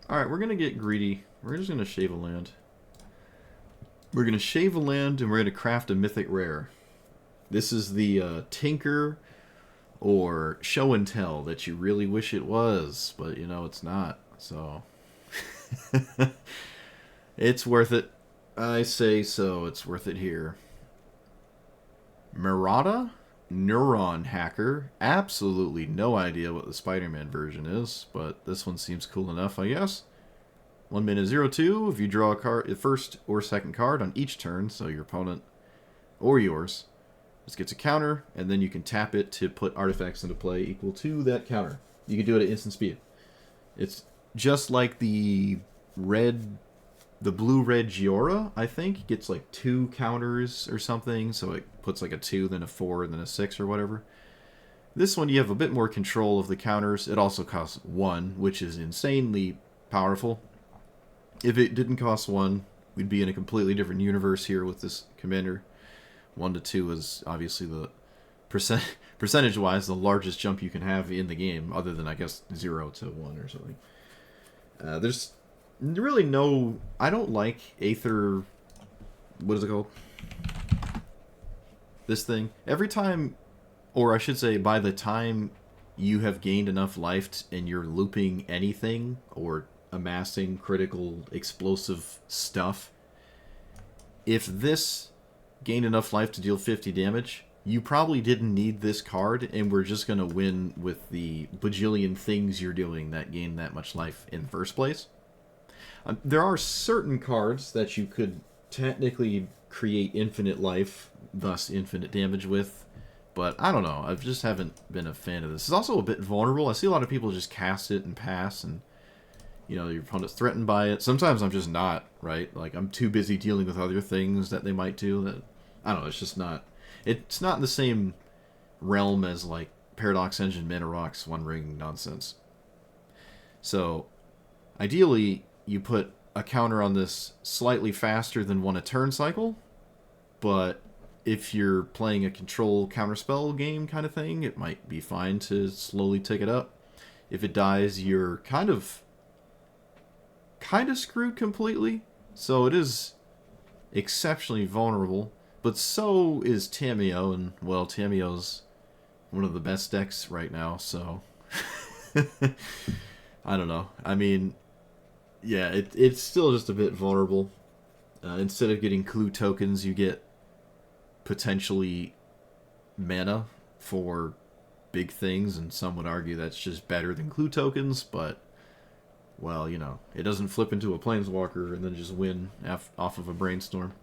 Alright, we're going to get greedy. We're just going to shave a land. We're going to shave a land and we're going to craft a mythic rare. This is the Tinker or Show and Tell that you really wish it was, but you know it's not. So it's worth it. I say so. It's worth it here. Merata? Neuron hacker. Absolutely no idea what the Spider-Man version is, but this one seems cool enough, I guess. 1 mana 0/2. If you draw a card, the first or second card on each turn, so your opponent or yours, this gets a counter, and then you can tap it to put artifacts into play equal to that counter. You can do it at instant speed. It's just like the blue-red Giora, I think, gets like 2 counters or something, so it puts like a 2, then a 4, and then a 6 or whatever. This one, you have a bit more control of the counters. It also costs 1, which is insanely powerful. If it didn't cost 1, we'd be in a completely different universe here with this commander. 1 to 2 is obviously the percentage-wise the largest jump you can have in the game, other than, I guess, 0 to 1 or something. There's really no... I don't like Aether... What is it called? This thing. Every time, or I should say, by the time you have gained enough life and you're looping anything, or amassing critical explosive stuff, if this gained enough life to deal 50 damage, you probably didn't need this card, and we're just going to win with the bajillion things you're doing that gain that much life in the first place. There are certain cards that you could technically create infinite life, thus infinite damage with, but I don't know. I just haven't been a fan of this. It's also a bit vulnerable. I see a lot of people just cast it and pass, and you know, your opponent's threatened by it. Sometimes I'm just not, right? Like, I'm too busy dealing with other things that they might do that, I don't know, it's just not... It's not in the same realm as, like, Paradox Engine, Mana Rocks, One Ring nonsense. So, ideally, you put a counter on this slightly faster than 1 a turn cycle, but if you're playing a control counterspell game kind of thing, it might be fine to slowly tick it up. If it dies, you're kind of screwed completely, so it is exceptionally vulnerable, but so is Tamiyo, and well, Tamiyo's one of the best decks right now, so I don't know. I mean, yeah, it's still just a bit vulnerable. Instead of getting clue tokens, you get potentially mana for big things, and some would argue that's just better than clue tokens, but well, you know, it doesn't flip into a Planeswalker and then just win off of a Brainstorm.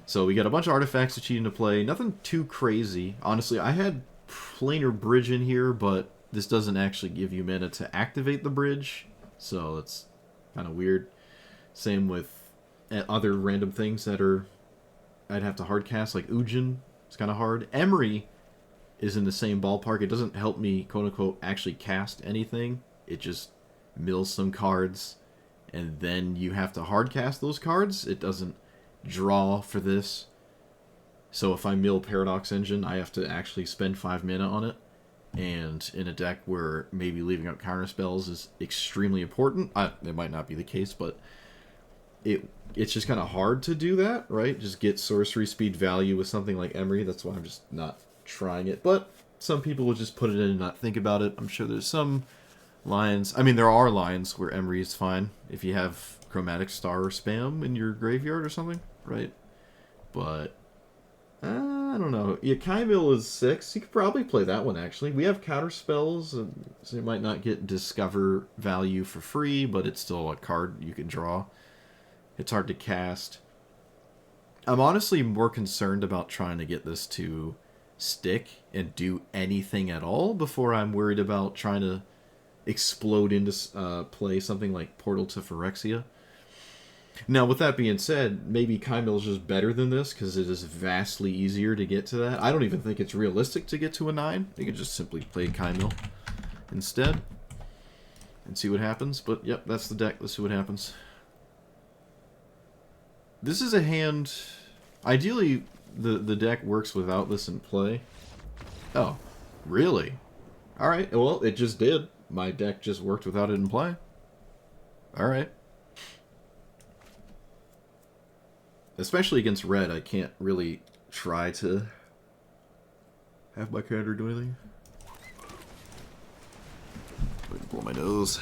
So we got a bunch of artifacts to cheat into play. Nothing too crazy. Honestly, I had Planar Bridge in here, but this doesn't actually give you mana to activate the bridge, so it's kind of weird. Same with other random things that I'd have to hardcast, like Ujin. It's kind of hard. Emery is in the same ballpark. It doesn't help me, quote-unquote, actually cast anything. It just mill some cards, and then you have to hardcast those cards. It doesn't draw for this. So if I mill Paradox Engine, I have to actually spend 5 mana on it. And in a deck where maybe leaving out counterspells is extremely important, it might not be the case, but it's just kind of hard to do that, right? Just get sorcery speed value with something like Emery. That's why I'm just not trying it. But some people will just put it in and not think about it. I'm sure there's some lines. I mean, there are lines where Emery is fine if you have Chromatic Star or Spam in your graveyard or something, right? But I don't know. Yeah, Kaimil is 6. You could probably play that one, actually. We have counter spells, so you might not get Discover value for free, but it's still a card you can draw. It's hard to cast. I'm honestly more concerned about trying to get this to stick and do anything at all before I'm worried about trying to explode into play something like Portal to Phyrexia. Now, with that being said, maybe Kaimil is just better than this because it is vastly easier to get to that. I don't even think it's realistic to get to a 9. You can just simply play Kaimil instead and see what happens. But, yep, that's the deck. Let's see what happens. This is a hand... Ideally, the deck works without this in play. Oh, really? Alright, well, it just did. My deck just worked without it in play. Alright. Especially against red, I can't really try to have my character do anything. Blow my nose.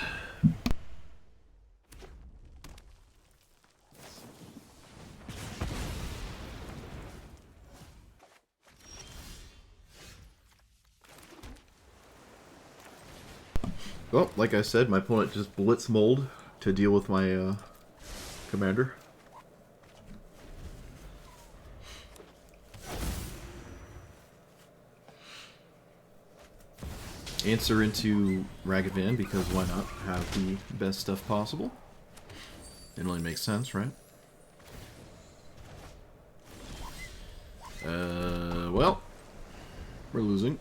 Well, like I said, my opponent just blitz mold to deal with my commander. Answer into Ragavan, because why not have the best stuff possible? It only makes sense, right? Well, we're losing.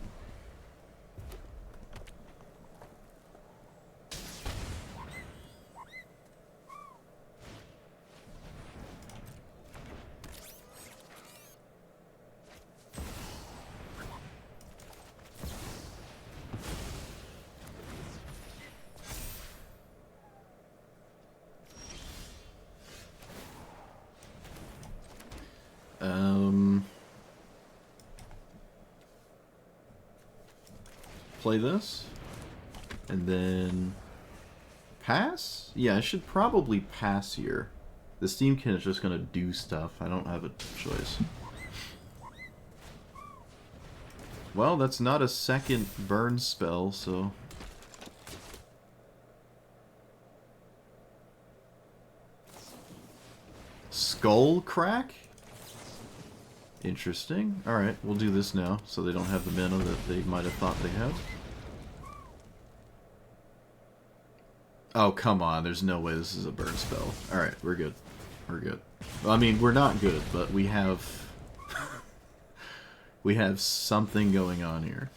Play this, and then pass? Yeah, I should probably pass here. The Steamkin is just gonna do stuff. I don't have a choice. Well, that's not a second burn spell, so... Skull Crack? Interesting. Alright, we'll do this now, so they don't have the mana that they might have thought they had. Oh, come on, there's no way this is a burn spell. Alright, we're good. We're good. Well, I mean, we're not good, but we have... we have something going on here.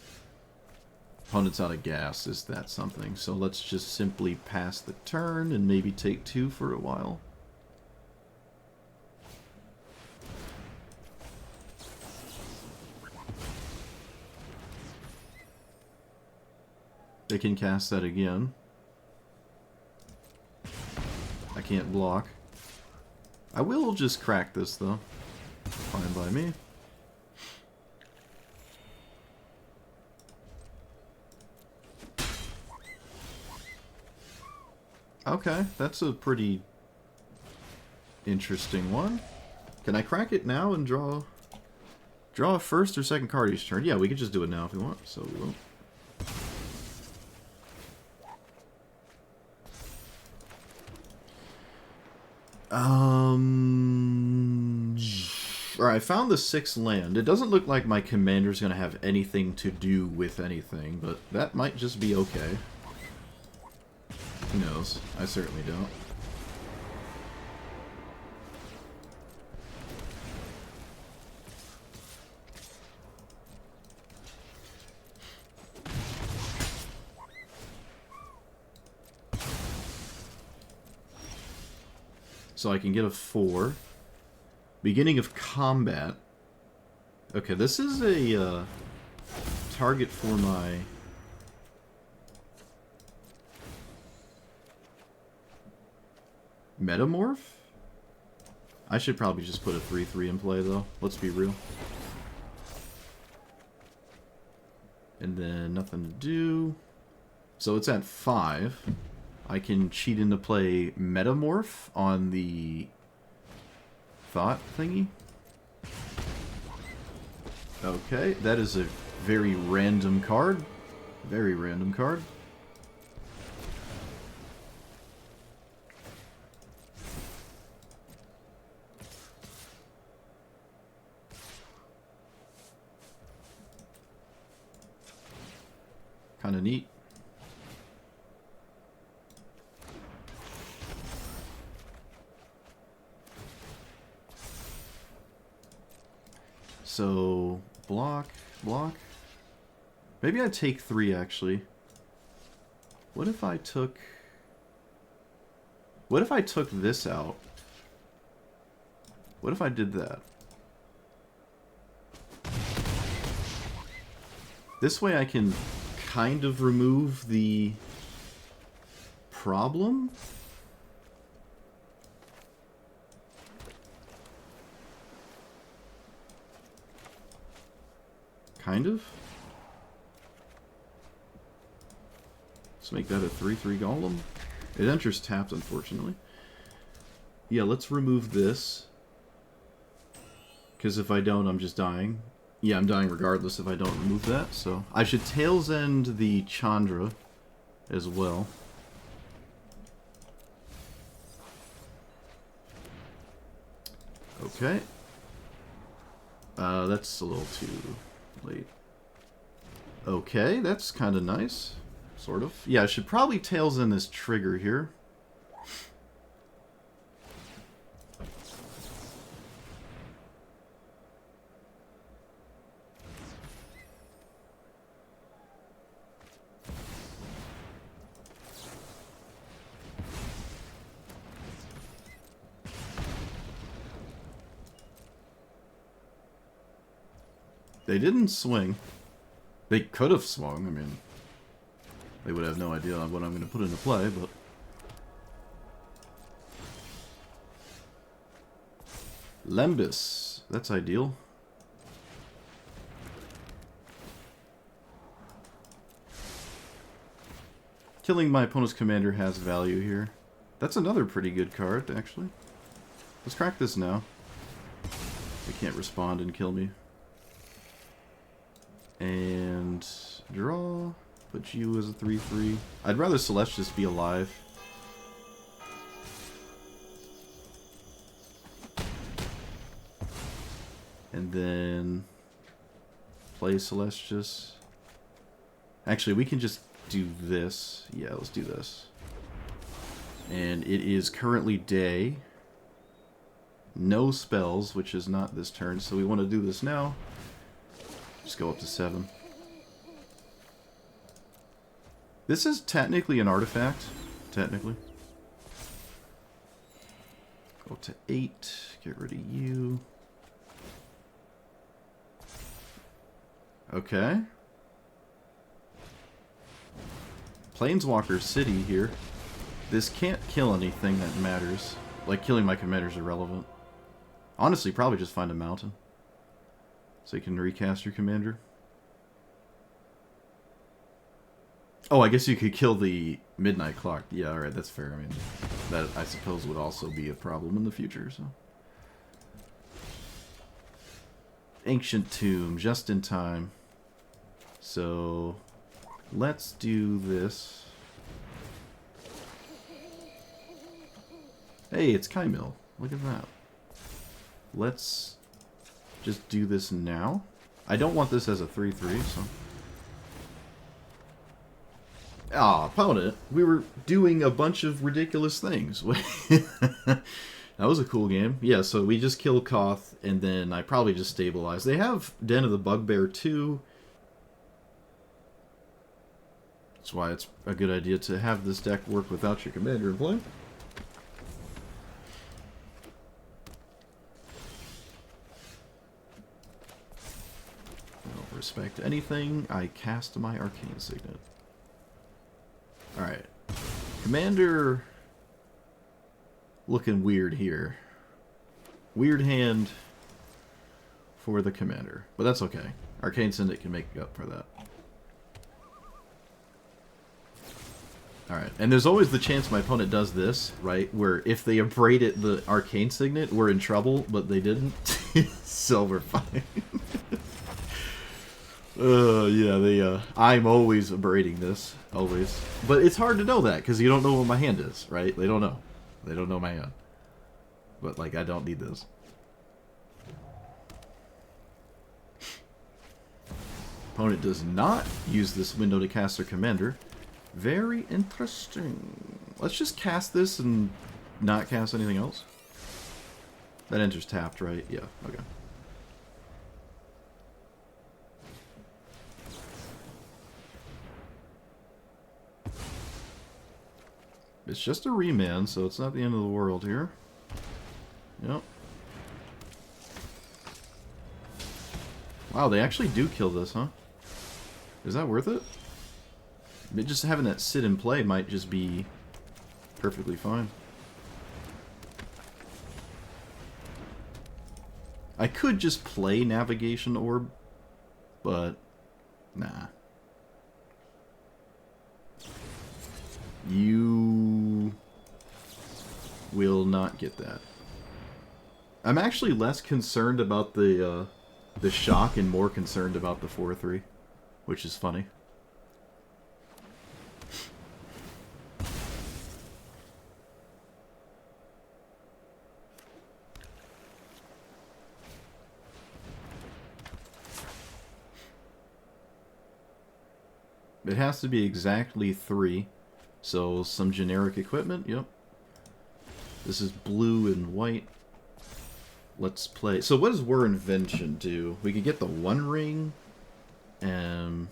Opponent's out of gas, is that something? So let's just simply pass the turn and maybe take 2 for a while. They can cast that again. I can't block. I will just crack this, though. Fine by me. Okay, that's a pretty interesting one. Can I crack it now and draw a first or second card each turn? Yeah, we can just do it now if we want, so we will. Alright, I found the 6th land. It doesn't look like my commander's going to have anything to do with anything, but that might just be okay. Who knows? I certainly don't. So I can get a 4. Beginning of combat. Okay, this is a target for my... Metamorph? I should probably just put a 3/3 in play, though. Let's be real. And then nothing to do. So it's at 5. I can cheat into play Metamorph on the Thought thingy. Okay, that is a very random card. Very random card. Kind of neat. So, block, block. Maybe I'd take 3, actually. What if I took... What if I took this out? What if I did that? This way I can kind of remove the problem? Kind of. Let's make that a 3/3 golem. It enters tapped, unfortunately. Yeah, let's remove this. Because if I don't, I'm just dying. Yeah, I'm dying regardless if I don't remove that. So I should Tails End the Chandra as well. Okay. That's a little too late. Okay, that's kind of nice. Sort of. Yeah, I should probably Tails End this trigger here. They didn't swing. They could have swung. I mean, they would have no idea what I'm going to put into play, but... Lembus. That's ideal. Killing my opponent's commander has value here. That's another pretty good card, actually. Let's crack this now. They can't respond and kill me. And draw. Put you as a 3/3. I'd rather Celeste just be alive. And then play Celestius. Actually, we can just do this. Yeah, let's do this. And it is currently day. No spells, which is not this turn, so we want to do this now. Just go up to 7. This is technically an artifact. Technically. Go up to 8. Get rid of you. Okay. Planeswalker City here. This can't kill anything that matters. Like, killing my commander's irrelevant. Honestly, probably just find a mountain. So you can recast your commander. Oh, I guess you could kill the Midnight Clock. Yeah, alright, that's fair. I mean, that, I suppose, would also be a problem in the future, so... Ancient Tomb, just in time. So, let's do this. Hey, it's Kaimil. Look at that. Let's just do this now. I don't want this as a 3/3, so... Ah, opponent. We were doing a bunch of ridiculous things. That was a cool game. Yeah, so we just killed Koth, and then I probably just stabilized. They have Den of the Bugbear too. That's why it's a good idea to have this deck work without your commander in play. I don't respect anything. I cast my Arcane Signet. Alright. Commander... looking weird here. Weird hand for the commander. But that's okay. Arcane Signet can make up for that. Alright, and there's always the chance my opponent does this, right? Where if they abraded the Arcane Signet, we're in trouble, but they didn't. So we're fine. Yeah, I'm always abrading this. Always. But it's hard to know that, because you don't know what my hand is, right? They don't know. They don't know my hand. But, like, I don't need this. Opponent does not use this window to cast their commander. Very interesting. Let's just cast this and not cast anything else. That enters tapped, right? Yeah, okay. It's just a remand, so it's not the end of the world here. Yep. Wow, they actually do kill this, huh? Is that worth it? Just having that sit and play might just be perfectly fine. I could just play Navigation Orb but nah. You will not get that. I'm actually less concerned about the shock and more concerned about the 4-3, which is funny. It has to be exactly 3. So some generic equipment, yep. This is blue and white. Let's play. So what does War Invention do? We could get the One Ring. I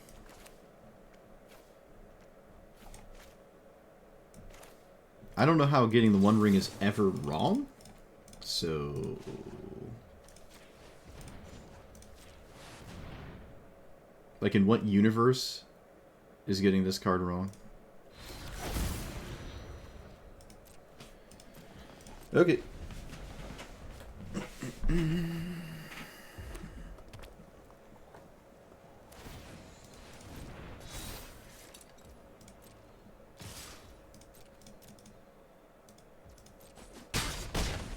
don't know how getting the One Ring is ever wrong. So... like, in what universe is getting this card wrong? Okay.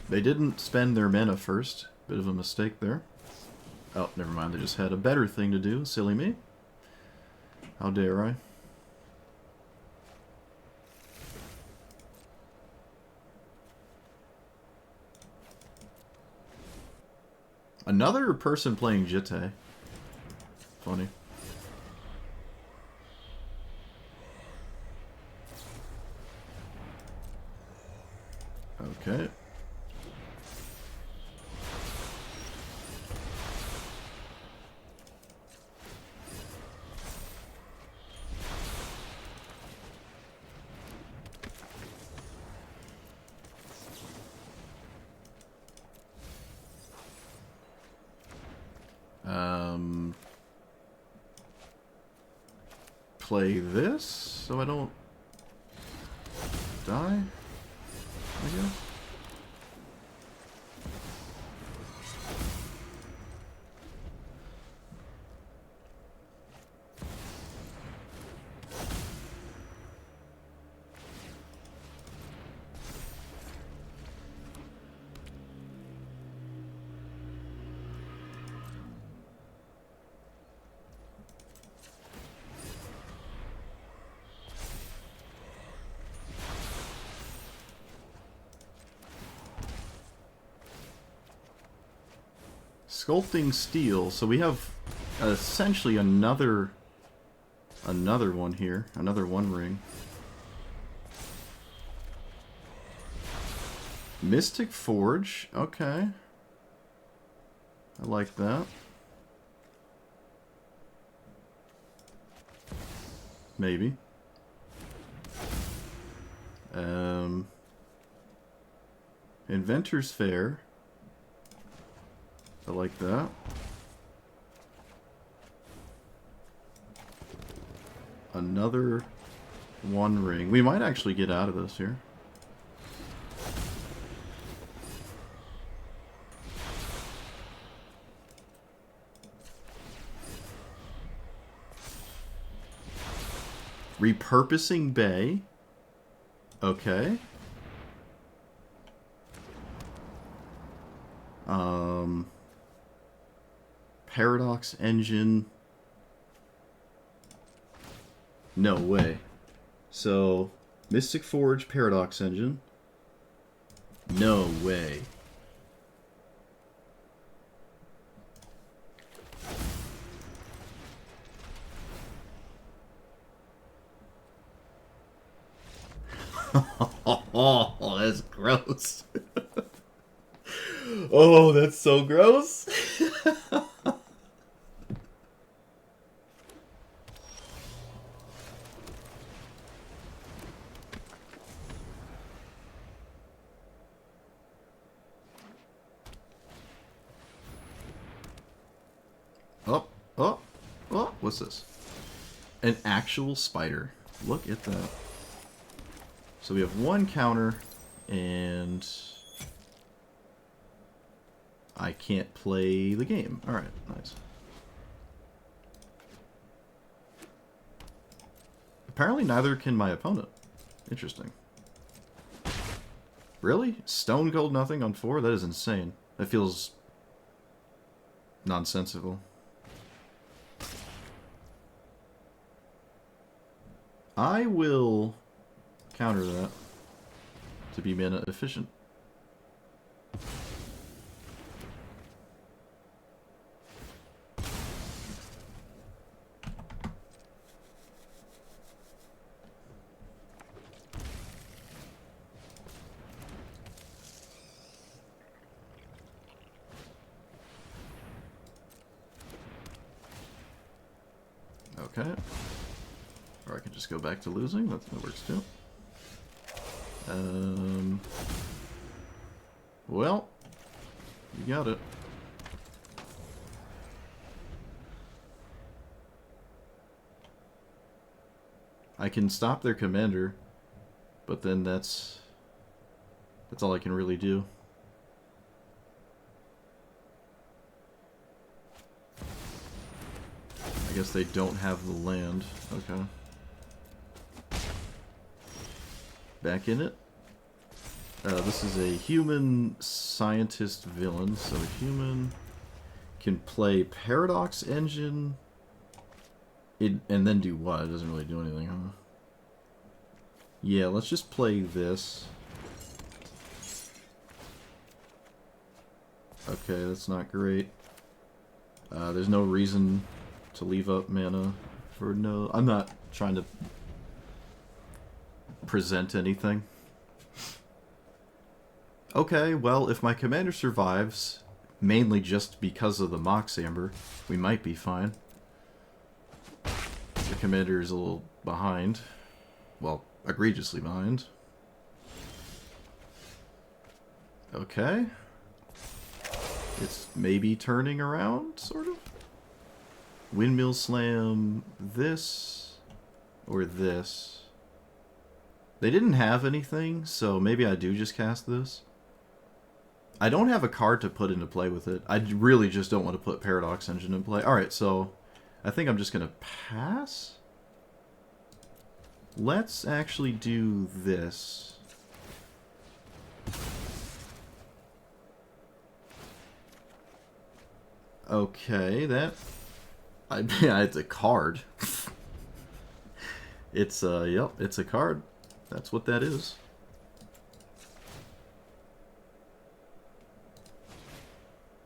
They didn't spend their mana first. Bit of a mistake there. Oh, never mind. They just had a better thing to do. Silly me. How dare I? Another person playing Jitte. Funny. Okay. Play this so I don't die, I guess. Sculpting Steel, so we have essentially another one here, another One Ring. Mystic Forge, okay. I like that. Maybe. Inventor's Fair. I like that. Another One Ring. We might actually get out of this here. Repurposing Bay. Okay. Paradox Engine. No way. So, Mystic Forge, Paradox Engine. No way. Oh, that's gross. Oh, that's so gross. Oh, what's this? An actual spider. Look at that. So we have one counter, and I can't play the game. Alright, nice. Apparently neither can my opponent. Interesting. Really? Stone Cold nothing on 4? That is insane. That feels nonsensical. I will counter that to be mana efficient. Okay. Or I can just go back to losing. That works too. Well, you got it. I can stop their commander, but then that's all I can really do. I guess they don't have the land. Okay. Back in it. This is a human scientist villain, so a human can play Paradox Engine and then do what? It doesn't really do anything, huh? Yeah, let's just play this. Okay, that's not great. There's no reason to leave up mana for no... I'm not trying to present anything. Okay, well, if my commander survives, mainly just because of the Mox Amber, we might be fine. The commander is a little behind. Well, egregiously behind. Okay. It's maybe turning around, sort of. Windmill Slam this or this. They didn't have anything, so maybe I do just cast this. I don't have a card to put into play with it. I really just don't want to put Paradox Engine in play. Alright, so I think I'm just going to pass. Let's actually do this. Okay, that... yeah, it's a card. It's, yep, it's a card. That's what that is.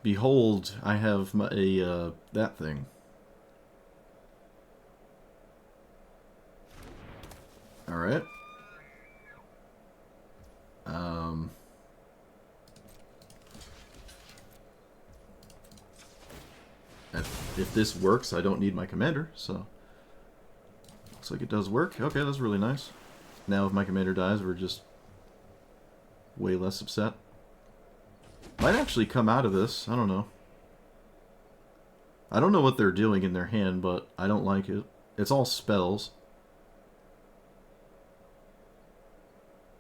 Behold, I have my, that thing. Alright. If this works, I don't need my commander, so... Looks like it does work. Okay, that's really nice. Now if my commander dies, we're just way less upset. Might actually come out of this. I don't know. I don't know what they're doing in their hand, but I don't like it. It's all spells.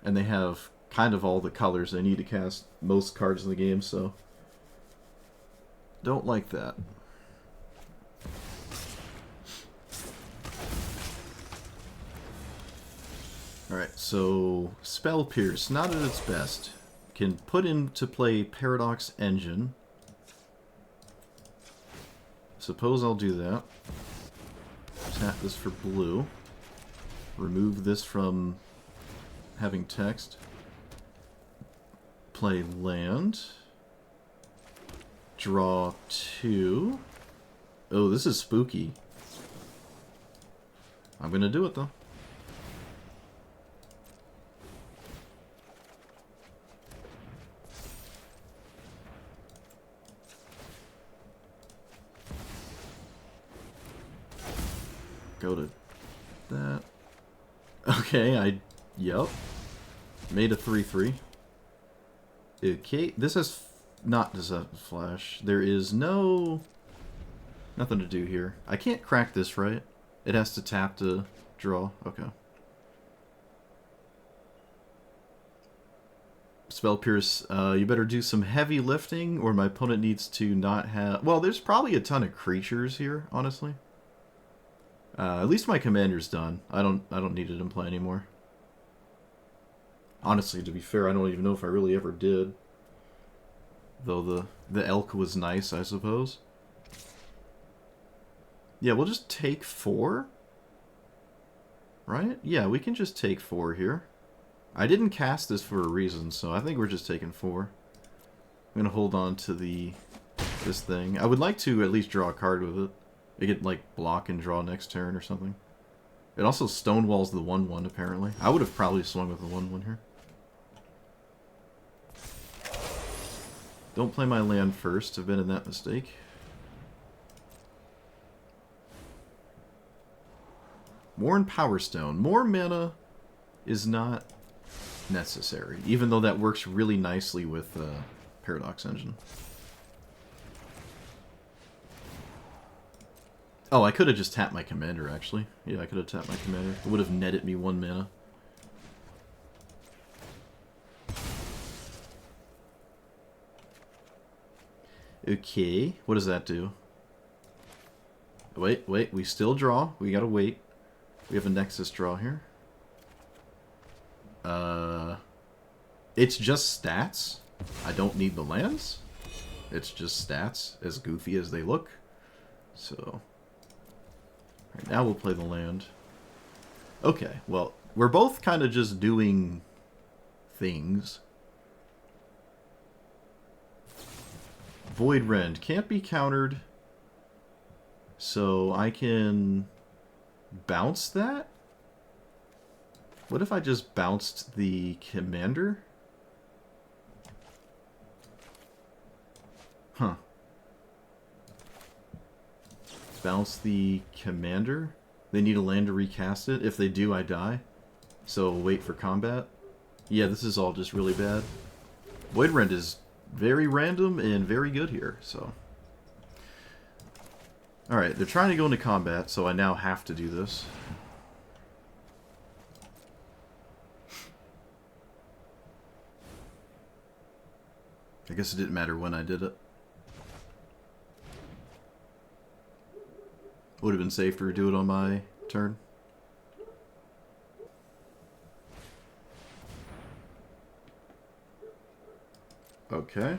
And they have kind of all the colors they need to cast most cards in the game, so... Don't like that. Alright, so Spell Pierce, not at its best. Can put into play Paradox Engine. Suppose I'll do that. Tap this for blue. Remove this from having text. Play land. Draw 2. Oh, this is spooky. I'm gonna do it though. Go to that. Okay, yep. Made a 3/3. Okay, this has not Deceptive Flash. There is nothing to do here. I can't crack this, right? It has to tap to draw. Okay. Spell Pierce, you better do some heavy lifting, or my opponent needs to not have... Well, there's probably a ton of creatures here, honestly. At least my commander's done. I don't need it in play anymore. Honestly, to be fair, I don't even know if I really ever did. Though the elk was nice, I suppose. Yeah, we'll just take 4. Right? Yeah, we can just take 4 here. I didn't cast this for a reason, so I think we're just taking 4. I'm gonna hold on to this thing. I would like to at least draw a card with it. It could, like, block and draw next turn or something. It also stonewalls the 1/1, apparently. I would have probably swung with the 1/1 here. Don't play my land first. I've been in that mistake. Worn Power Stone. More mana is not necessary, even though that works really nicely with Paradox Engine. Oh, I could have just tapped my commander, actually. Yeah, I could have tapped my commander. It would have netted me 1 mana. Okay, what does that do? Wait, we still draw. We gotta wait. We have a Nexus draw here. It's just stats. I don't need the lands. It's just stats, as goofy as they look. So, right, now we'll play the land. Okay, well, we're both kind of just doing things. Void Rend can't be countered, so I can bounce that? What if I just bounced the commander? Huh. Bounce the commander? They need a land to recast it. If they do, I die. So wait for combat. Yeah, this is all just really bad. Void Rend is very random and very good here, so. Alright, they're trying to go into combat, so I now have to do this. I guess it didn't matter when I did it. Would have been safer to do it on my turn. Okay.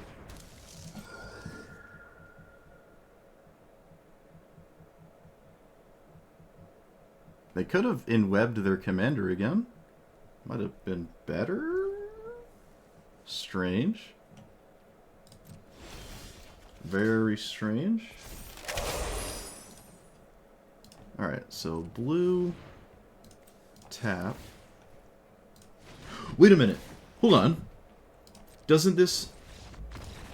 They could have inwebbed their commander again. Might have been better. Strange. Very strange. Alright, so blue, tap. Wait a minute. Hold on. Doesn't this...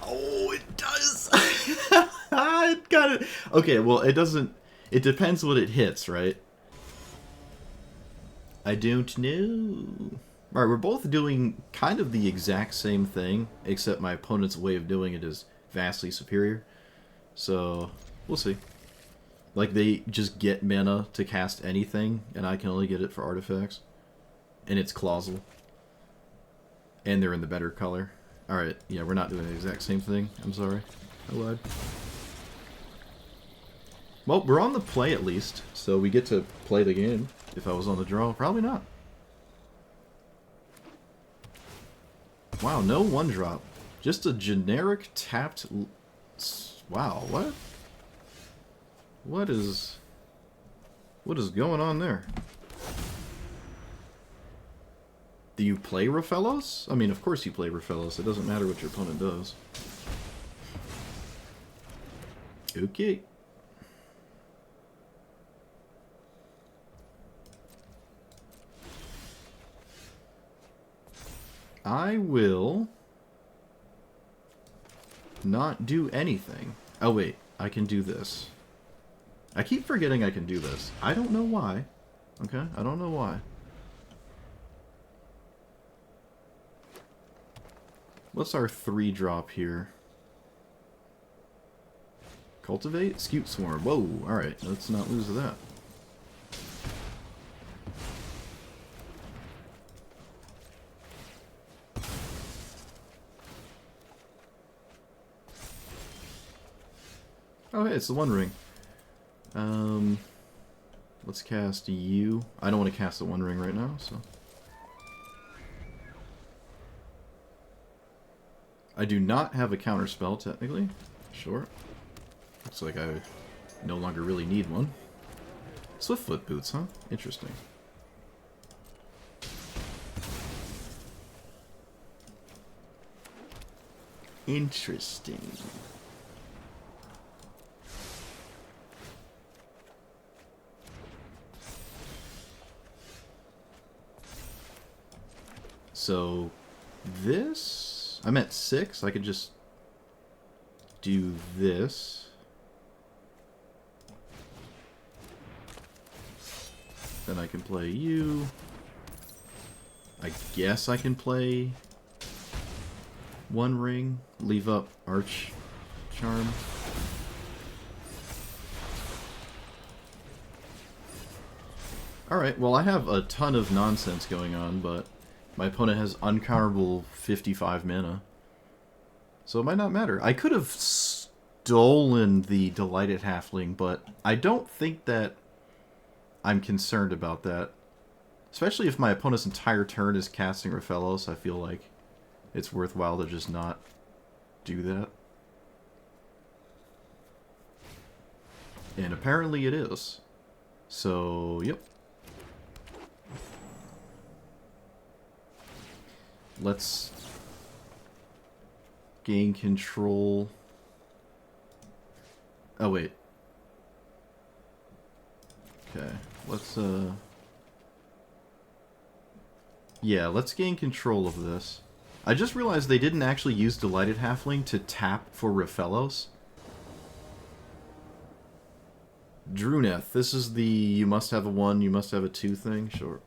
Oh, it does! It got it. Okay, well, it doesn't... It depends what it hits, right? I don't know. Alright, we're both doing kind of the exact same thing, except my opponent's way of doing it is vastly superior. So, we'll see. Like, they just get mana to cast anything, and I can only get it for artifacts. And it's Clausal. And they're in the better color. Alright, yeah, we're not doing the exact same thing. I'm sorry. I lied. Well, we're on the play at least, so we get to play the game. If I was on the draw, probably not. Wow, no 1-drop. Just a generic tapped... Wow, what? What is going on there? Do you play Rafellos? I mean, of course you play Rafellos. It doesn't matter what your opponent does. Okay. I will not do anything. Oh wait, I can do this. I keep forgetting I can do this. I don't know why. Okay, I don't know why. What's our 3-drop here? Cultivate? Scute Swarm. Whoa, alright, let's not lose to that. Oh hey, it's the One Ring. Let's cast you. I don't want to cast the One Ring right now, so... I do not have a counterspell, technically. Sure. Looks like I no longer really need one. Swiftfoot boots, huh? Interesting. Interesting. So, this... I'm at 6. I could just do this. Then I can play you. I guess I can play One Ring. Leave up Arch Charm. Alright, well I have a ton of nonsense going on, but my opponent has uncounterable 55 mana. So it might not matter. I could have stolen the Delighted Halfling, but I don't think that I'm concerned about that. Especially if my opponent's entire turn is casting Raphellos, I feel like it's worthwhile to just not do that. And apparently it is. So, yep. Let's gain control. Oh, wait. Okay, let's, yeah, let's gain control of this. I just realized they didn't actually use Delighted Halfling to tap for Raphellos. Druneth, this is the you must have a 1, you must have a 2 thing? Sure.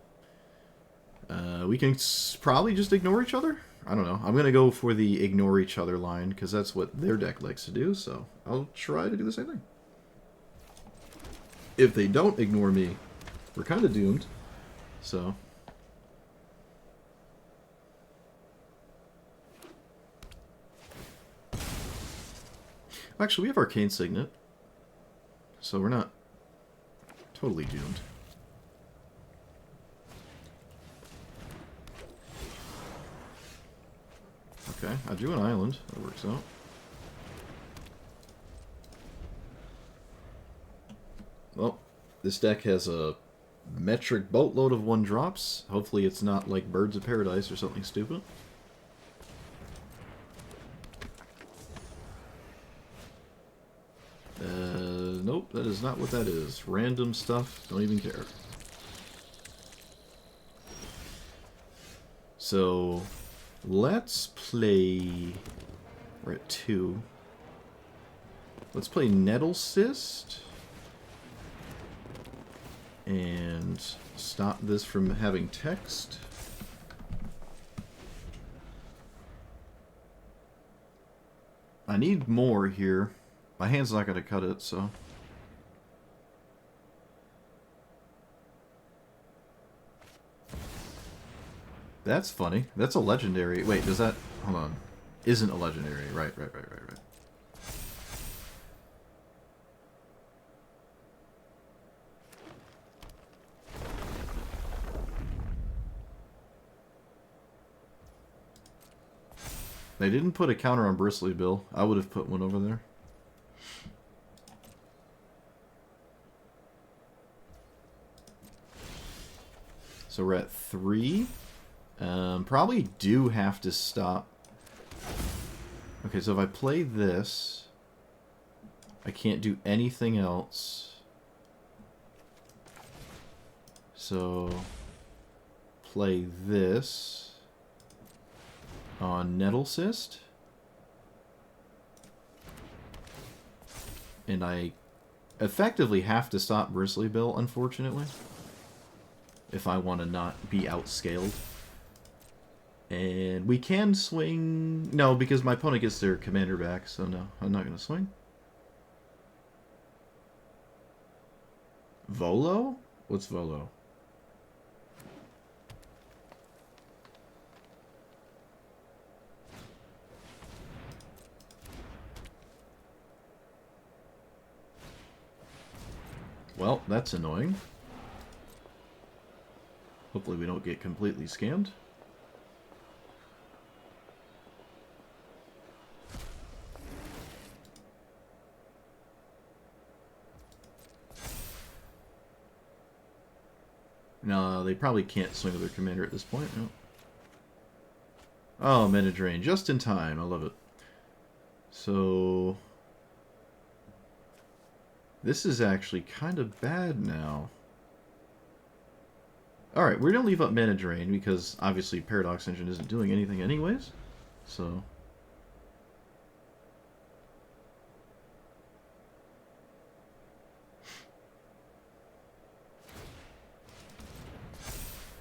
We can probably just ignore each other? I don't know. I'm going to go for the ignore each other line, because that's what their deck likes to do, so I'll try to do the same thing. If they don't ignore me, we're kind of doomed, so... Actually, we have Arcane Signet, so we're not totally doomed. Okay, I drew an island. That works out. Well, this deck has a metric boatload of 1-drops. Hopefully it's not like Birds of Paradise or something stupid. Nope, that is not what that is. Random stuff, don't even care. So, let's play... We're at 2. Let's play Nettle Cyst. And stop this from having text. I need more here. My hand's not going to cut it, so... That's funny. That's a legendary. Wait, does that... Hold on. Isn't a legendary. Right. They didn't put a counter on Bristly Bill. I would have put one over there. So we're at 3. Probably do have to stop. Okay, so if I play this, I can't do anything else. So, play this on Nettle Cyst. And I effectively have to stop Bristly Bill, unfortunately, if I want to not be outscaled. And we can swing... No, because my opponent gets their commander back, so no, I'm not going to swing. Volo? What's Volo? Well, that's annoying. Hopefully we don't get completely scammed. No, they probably can't swing with their commander at this point. No. Oh, mana drain. Just in time. I love it. So... this is actually kind of bad now. Alright, we're going to leave up mana drain because obviously Paradox Engine isn't doing anything anyways. So...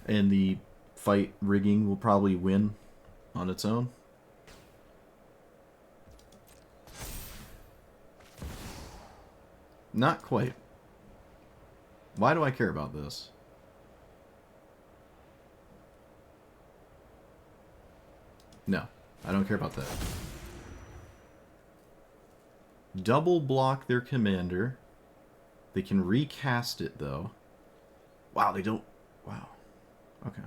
and the fight rigging will probably win on its own. Not quite. Why do I care about this? No, I don't care about that. Double block their commander. They can recast it, though. Wow, they don't... wow. Okay.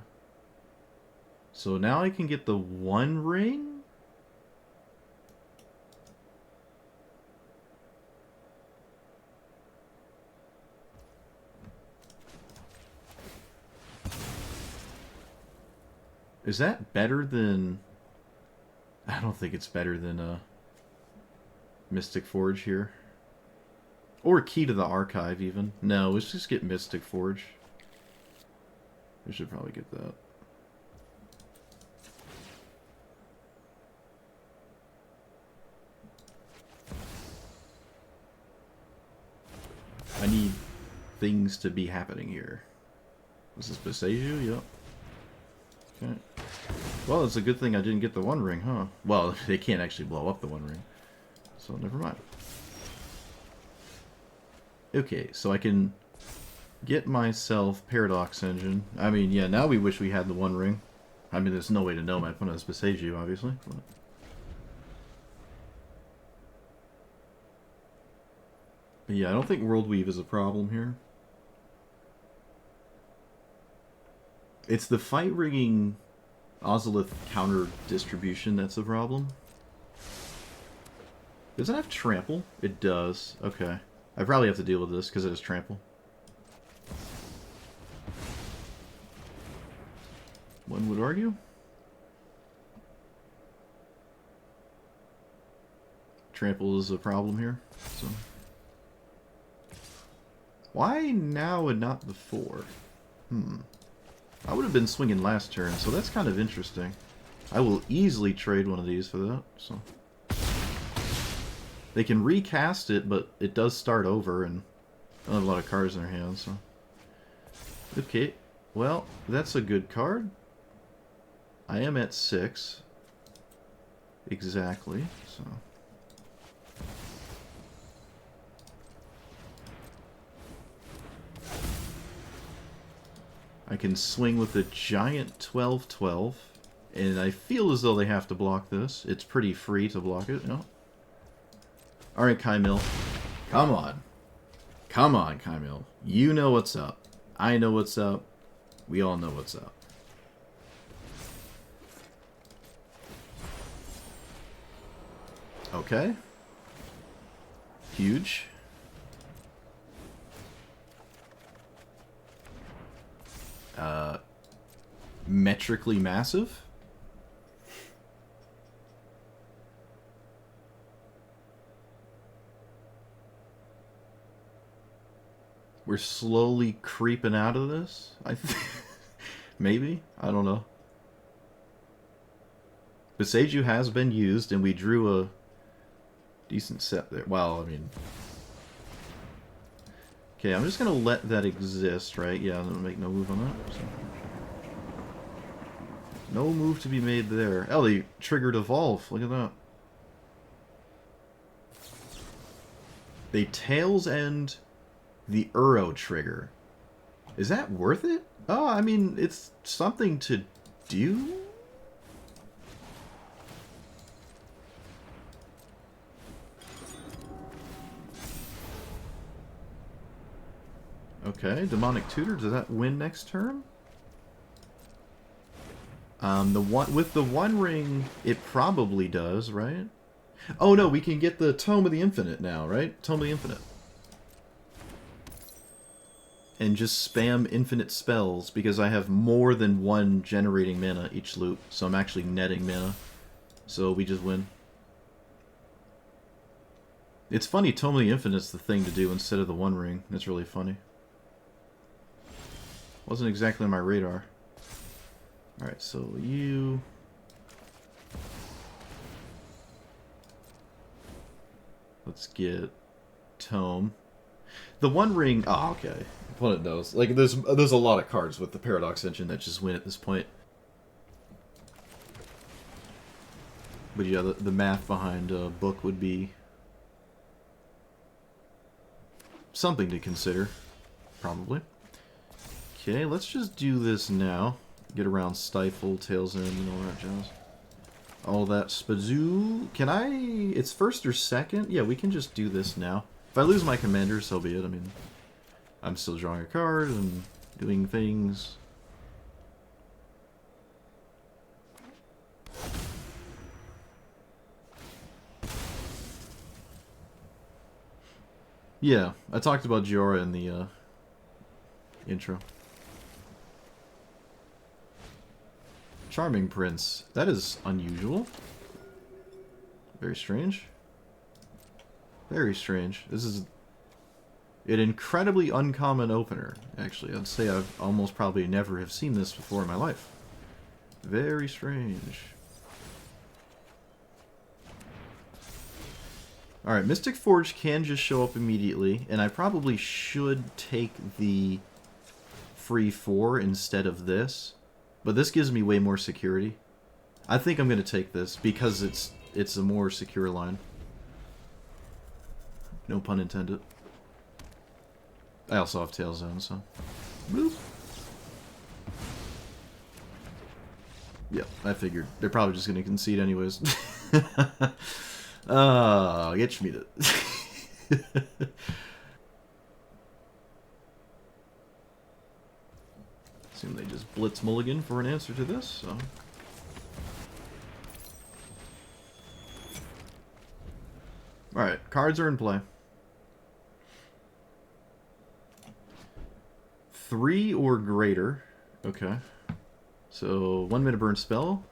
So now I can get the one ring? Is that better than... I don't think it's better than Mystic Forge here. Or Key to the Archive, even. No, let's just get Mystic Forge. We should probably get that. I need things to be happening here. This is Beseju? Yep. Okay. Well, it's a good thing I didn't get the One Ring, huh? Well, they can't actually blow up the One Ring. So, never mind. Okay, so I can get myself Paradox Engine. I mean, yeah, now we wish we had the One Ring. I mean, there's no way to know my opponent is Beseju, obviously. But yeah, I don't think World Weave is a problem here. It's the fight rigging Ozolith counter distribution that's the problem. Does it have trample? It does. Okay. I probably have to deal with this because it has trample. One would argue. Trample is a problem here. So why now and not before? I would have been swinging last turn, so that's kind of interesting. I will easily trade one of these for that. So they can recast it, but it does start over, and they don't have a lot of cards in their hands. So okay, well, that's a good card. I am at 6. Exactly, so... I can swing with a giant 12/12, and I feel as though they have to block this. It's pretty free to block it, you know? Alright, Kaimil. Come on. Come on, Kaimil. You know what's up. I know what's up. We all know what's up. Okay. Huge. Metrically massive. We're slowly creeping out of this. I think maybe, I don't know. Beseju has been used, and we drew a decent set there. Well, I mean, okay, I'm just gonna let that exist, right? Yeah, I'm gonna make no move on that. So. No move to be made there. Oh, they triggered Evolve. Look at that. They Tails End the Uro trigger. Is that worth it? Oh, I mean, it's something to do? Okay, Demonic Tutor. Does that win next turn? The one with the One Ring, it probably does, right? Oh no, we can get the Tome of the Infinite now, right? Tome of the Infinite. And just spam infinite spells, because I have more than one generating mana each loop, so I'm actually netting mana. So we just win. It's funny, Tome of the Infinite's the thing to do instead of the One Ring. That's really funny. Wasn't exactly on my radar. Alright, so you... Let's get Tome. The One Ring... Oh, okay. Opponent knows. Like, there's a lot of cards with the Paradox engine that just win at this point. But yeah, the math behind a book would be something to consider, probably. Okay, let's just do this now. Get around Stifle, Tails End, and all that jazz. All that spazoo. Can I... It's first or second? Yeah, we can just do this now. If I lose my commander, so be it. I mean, I'm still drawing a card and doing things. Yeah, I talked about Giora in the intro. Charming Prince. That is unusual. Very strange. Very strange. This is an incredibly uncommon opener, actually. I'd say I've almost probably never have seen this before in my life. Very strange. Alright, Mystic Forge can just show up immediately, and I probably should take the free 4 instead of this. But this gives me way more security. I think I'm going to take this because it's a more secure line. No pun intended. I also have Tail Zone, so... Boop. Yep, I figured. They're probably just going to concede anyways. Get me to... Assume they just blitz mulligan for an answer to this, so... Alright, cards are in play. 3 or greater. Okay. So, 1 mana burn spell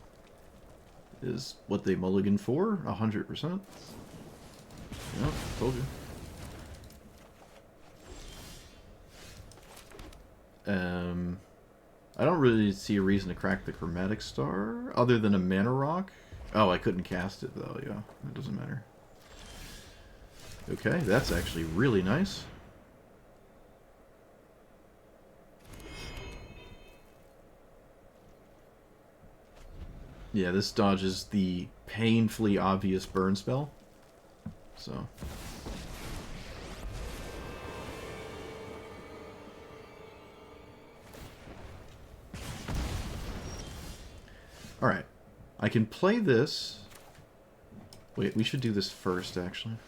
is what they mulligan for, 100%. Yep, told you. I don't really see a reason to crack the Chromatic Star, other than a Mana Rock. Oh, I couldn't cast it, though, yeah. It doesn't matter. Okay, that's actually really nice. Yeah, this dodges the painfully obvious burn spell. So... Alright. I can play this... Wait, we should do this first, actually.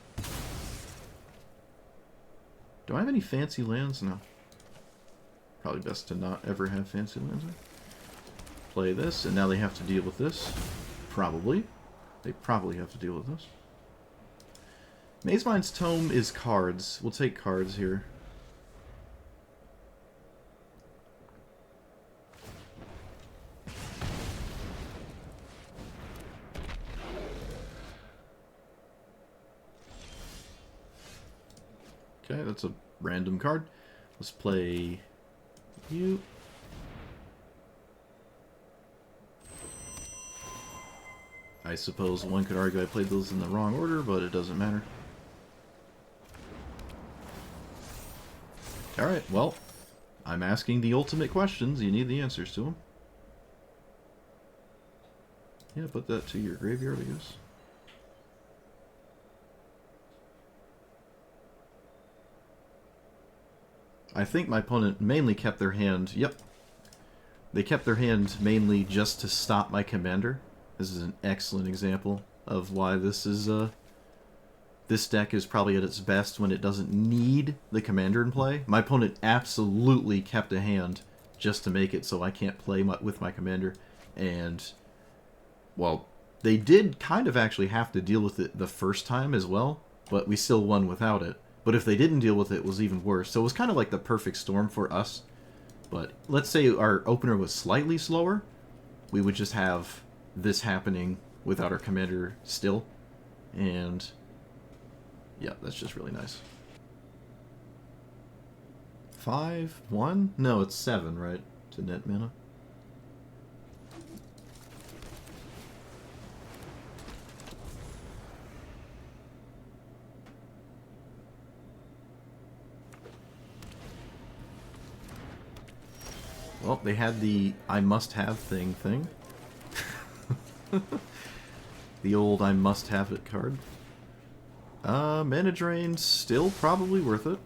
Do I have any fancy lands? No. Probably best to not ever have fancy lands. Play this, and now they have to deal with this. Probably. They probably have to deal with this. Mazemind's Tome is cards. We'll take cards here. Okay, that's a random card. Let's play you. I suppose one could argue I played those in the wrong order, but it doesn't matter. Alright, well, I'm asking the ultimate questions. You need the answers to them. Yeah, put that to your graveyard, I guess. I think my opponent mainly kept their hand... Yep. They kept their hand mainly just to stop my commander. This is an excellent example of why this is... This deck is probably at its best when it doesn't need the commander in play. My opponent absolutely kept a hand just to make it so I can't play with my commander. And, well, they did kind of actually have to deal with it the first time as well, but we still won without it. But if they didn't deal with it, it was even worse. So it was kind of like the perfect storm for us. But let's say our opener was slightly slower, we would just have this happening without our commander still. And yeah, that's just really nice. 5-1? No, it's 7, right? To net mana. Well, they had the I must have thing. The old I must have it card. Mana drain, still probably worth it.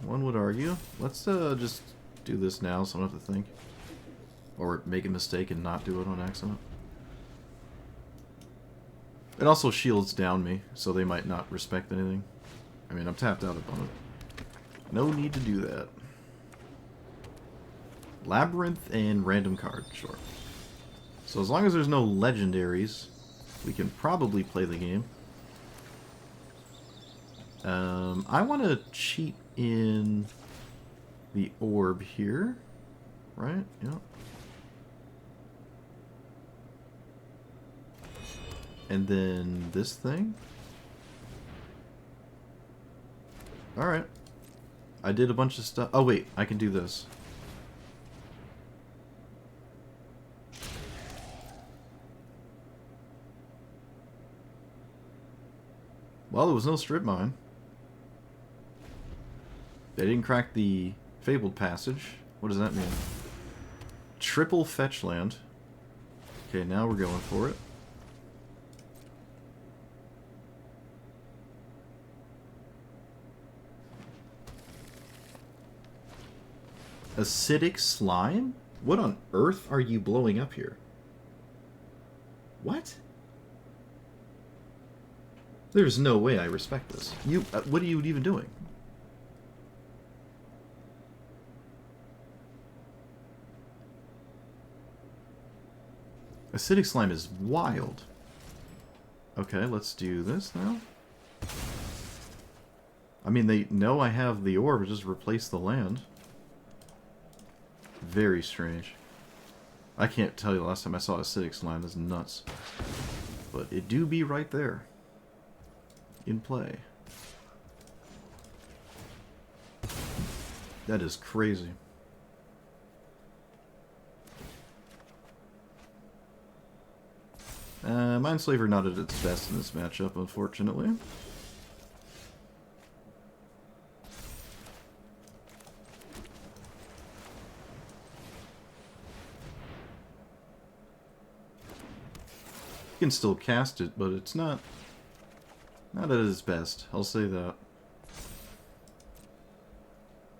One would argue. Let's just do this now so I don't have to think. Or make a mistake and not do it on accident. It also shields down me, so they might not respect anything. I mean, I'm tapped out upon it. No need to do that. Labyrinth and random card, sure. So as long as there's no legendaries, we can probably play the game. I want to cheat in the orb here, right? Yep. And then this thing. Alright. I did a bunch of stuff. Oh wait, I can do this. Well, there was no strip mine. They didn't crack the Fabled Passage. What does that mean? Triple fetch land. Okay, now we're going for it. Acidic slime? What on earth are you blowing up here? What? There's no way I respect this. You, what are you even doing? Acidic slime is wild. Okay, let's do this now. I mean, they know I have the orb, just replace the land. Very strange. I can't tell you the last time I saw acidic slime. That's nuts. But it do be right there. In play. That is crazy. Mindslaver not at its best in this matchup, unfortunately. You can still cast it, but it's not at its best. I'll say that.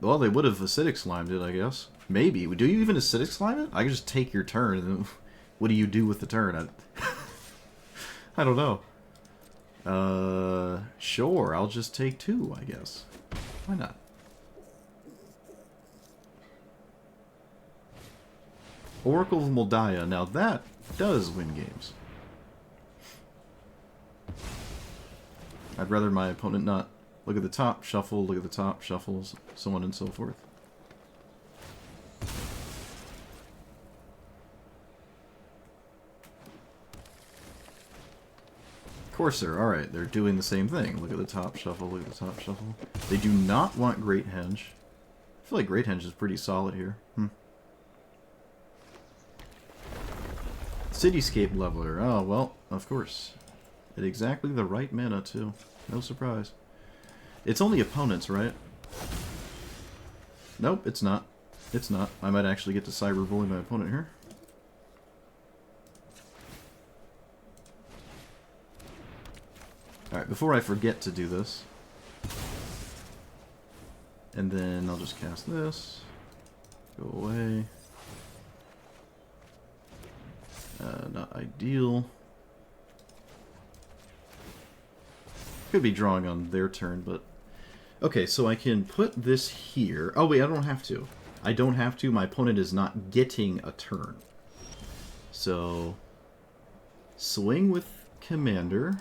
Well, they would have acidic slimed it, I guess. Maybe. Do you even acidic slime it? I can just take your turn, and then what do you do with the turn? I don't know. Sure, I'll just take 2, I guess. Why not? Oracle of Moldiah. Now that does win games. I'd rather my opponent not look at the top, shuffle, look at the top, shuffles, so on and so forth. Corsair, alright, they're doing the same thing. Look at the top, shuffle, look at the top, shuffle. They do not want Great Henge. I feel like Great Henge is pretty solid here. Cityscape Leveler. Oh, well, of course. At exactly the right mana, too. No surprise. It's only opponents, right? Nope, it's not. It's not. I might actually get to cyberbully my opponent here. Alright, before I forget to do this. And then I'll just cast this. Go away. Not ideal. Could be drawing on their turn, but... Okay, so I can put this here. Oh, wait, I don't have to. I don't have to. My opponent is not getting a turn. So, swing with Commander.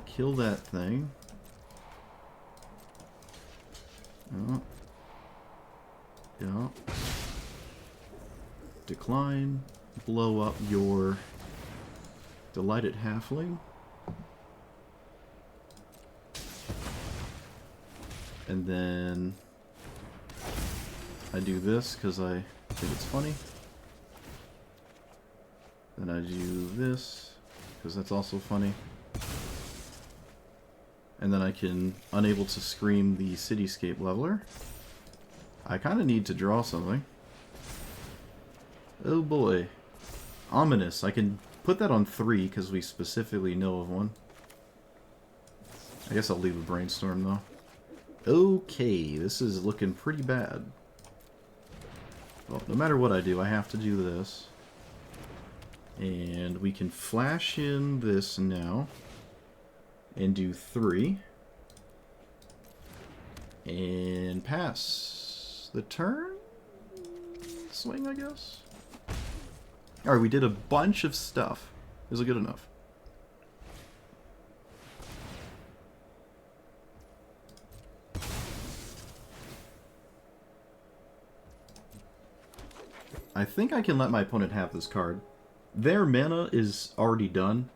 Kill that thing. Oh. Yeah. Decline. Blow up your Delighted Halfling. And then I do this because I think it's funny. Then I do this because that's also funny. And then I can unable to scream the Cityscape Leveler. I kind of need to draw something. Oh boy. Ominous. I can put that on 3 because we specifically know of one. I guess I'll leave a Brainstorm though. Okay, this is looking pretty bad. Well, no matter what I do, I have to do this. And we can flash in this now. And do 3. And pass the turn? Swing, I guess? Alright, we did a bunch of stuff. Is it good enough? I think I can let my opponent have this card. Their mana is already done,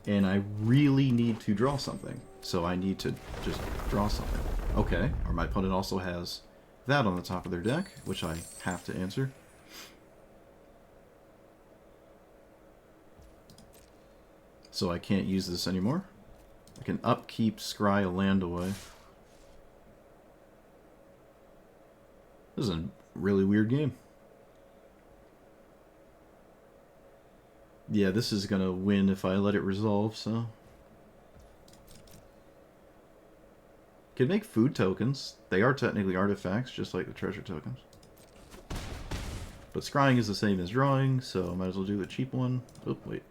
and I really need to draw something. So I need to just draw something. Okay, or my opponent also has that on the top of their deck, which I have to answer. So I can't use this anymore. I can upkeep, scry a land away. This is a really weird game. Yeah, this is gonna win if I let it resolve, so... Can make food tokens. They are technically artifacts, just like the treasure tokens. But scrying is the same as drawing, so might as well do the cheap one. Oh, wait.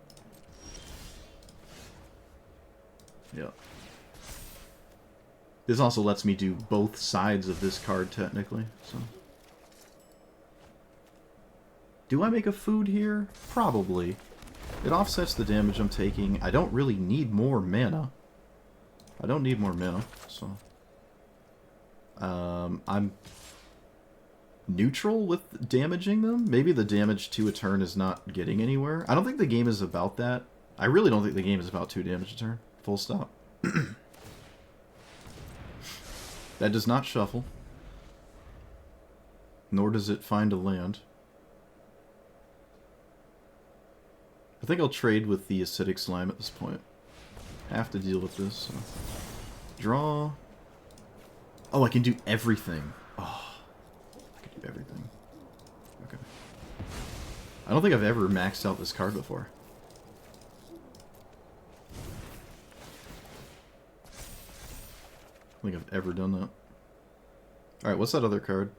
Yeah. This also lets me do both sides of this card, technically, so... Do I make a food here? Probably. It offsets the damage I'm taking. I don't really need more mana. I don't need more mana, so... I'm neutral with damaging them. Maybe the damage to a turn is not getting anywhere. I don't think the game is about that. I really don't think the game is about 2 damage a turn. Full stop. That does not shuffle. Nor does it find a land. I think I'll trade with the Acidic Slime at this point. Have to deal with this. So. Draw. Oh, I can do everything. Oh, I can do everything. Okay. I don't think I've ever maxed out this card before. I don't think I've ever done that. Alright, what's that other card?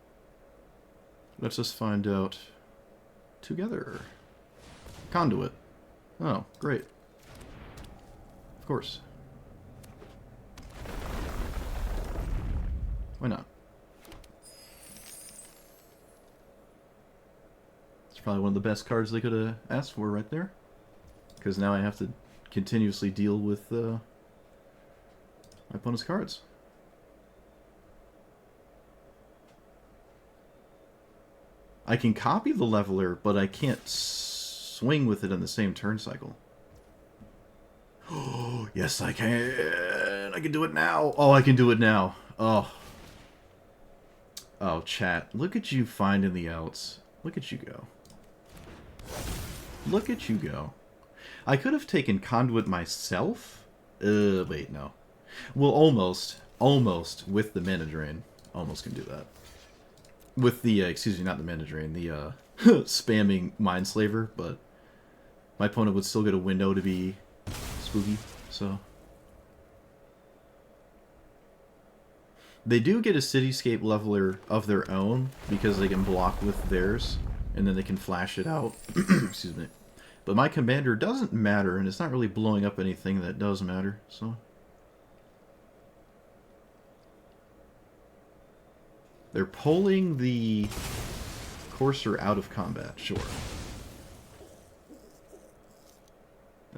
Let's just find out together. Conduit. Oh, great. Of course. Why not? It's probably one of the best cards they could have asked for right there. Because now I have to continuously deal with my opponent's cards. I can copy the leveler, but I can't swing with it in the same turn cycle. Oh, yes I can! I can do it now! Oh, I can do it now! Oh. Oh, chat. Look at you finding the outs. Look at you go. Look at you go. I could have taken Conduit myself? Wait, no. Well, almost. Almost with the Mana Drain. Almost can do that. With the, excuse me, not the Mana Drain, the, spamming Mindslaver, but my opponent would still get a window to be spooky, so... They do get a Cityscape Leveler of their own, because they can block with theirs, and then they can flash it out. Excuse me. But my commander doesn't matter, and it's not really blowing up anything that does matter, so... They're pulling the Courser out of combat, sure.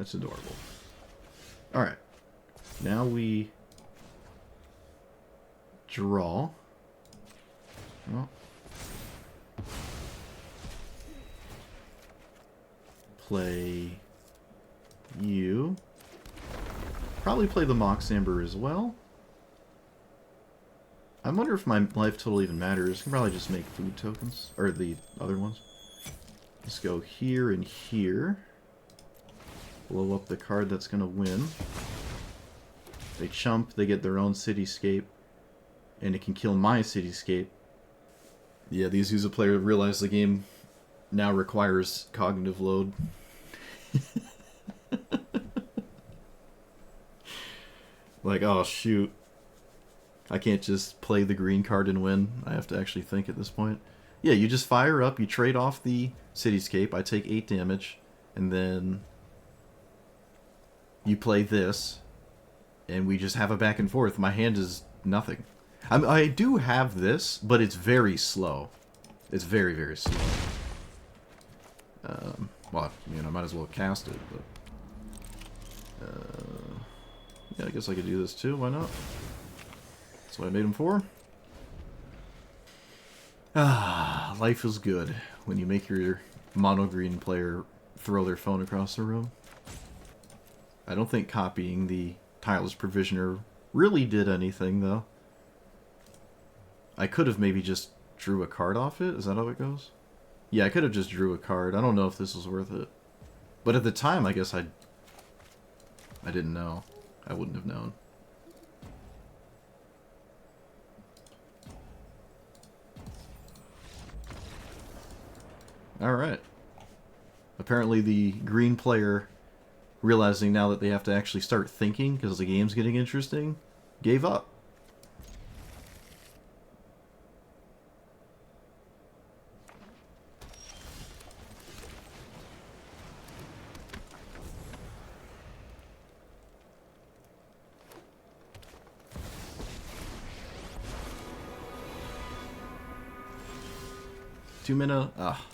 That's adorable. Alright. Now we draw. Well, play you. Probably play the Mox Amber as well. I wonder if my life total even matters. I can probably just make food tokens. Or the other ones. Let's go here and here. Blow up the card that's going to win. They chump, they get their own cityscape. And it can kill my cityscape. Yeah, these user players realize the game now requires cognitive load. Like, oh shoot. I can't just play the green card and win. I have to actually think at this point. Yeah, you just fire up, you trade off the cityscape, I take 8 damage, and then you play this, and we just have a back and forth. My hand is nothing. I do have this, but it's very slow. It's very, very slow. Well, I mean, I might as well cast it, but... yeah, I guess I could do this too, why not? That's what I made him for. Ah, life is good when you make your mono-green player throw their phone across the room. I don't think copying the Tireless Provisioner really did anything, though. I could have maybe just drew a card off it. Is that how it goes? Yeah, I could have just drew a card. I don't know if this was worth it. But at the time, I guess I didn't know. I wouldn't have known. Alright. Apparently the green player, realizing now that they have to actually start thinking because the game's getting interesting, gave up. Two-mana... Ah.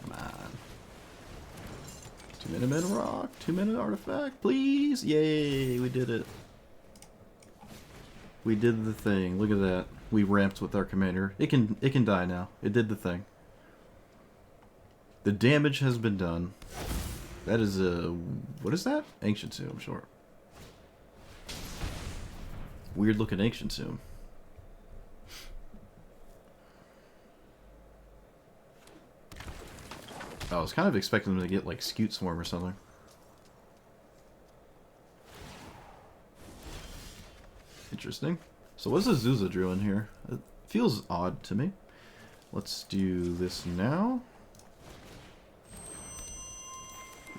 Come on. 2 mana rock, 2 mana artifact, please! Yay, we did it. We did the thing. Look at that. We ramped with our commander. It can die now. It did the thing. The damage has been done. That is a... What is that? Ancient Tomb, sure. Weird looking Ancient Tomb. I was kind of expecting them to get like Scute Swarm or something. Interesting. So what does Azusa drew in here? It feels odd to me. Let's do this now.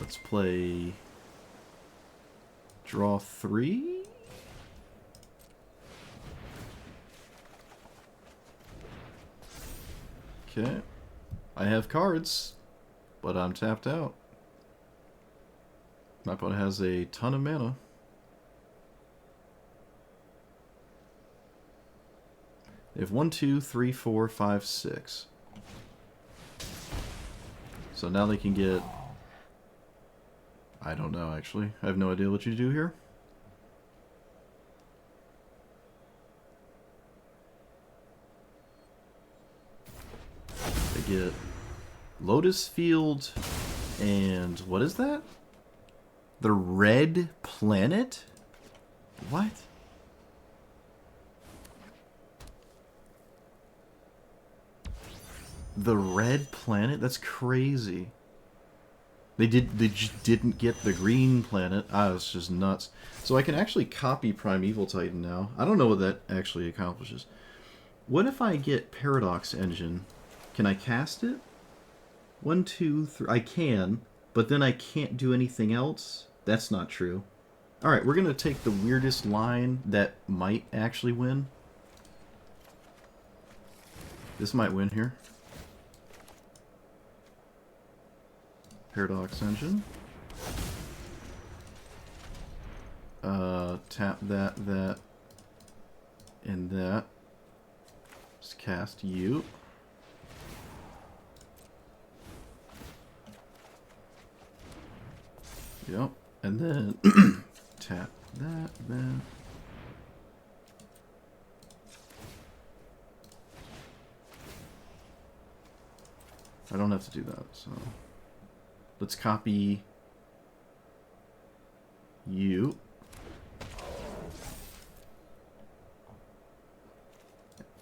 Let's play... Draw 3? Okay. I have cards, but I'm tapped out. My opponent has a ton of mana. They have 1, 2, 3, 4, 5, 6. So now they can get... I don't know, actually. I have no idea what you do here. They get Lotus Field and... what is that? The Red Planet? What? The Red Planet? That's crazy. They just didn't get the Green Planet. Ah, it's just nuts. So I can actually copy Primeval Titan now. I don't know what that actually accomplishes. What if I get Paradox Engine? Can I cast it? 1, 2, 3... I can, but then I can't do anything else? That's not true. Alright, we're going to take the weirdest line that might actually win. This might win here. Paradox Engine. Tap that, and that. Just cast you. Yep. And then tap that. I don't have to do that, so let's copy you.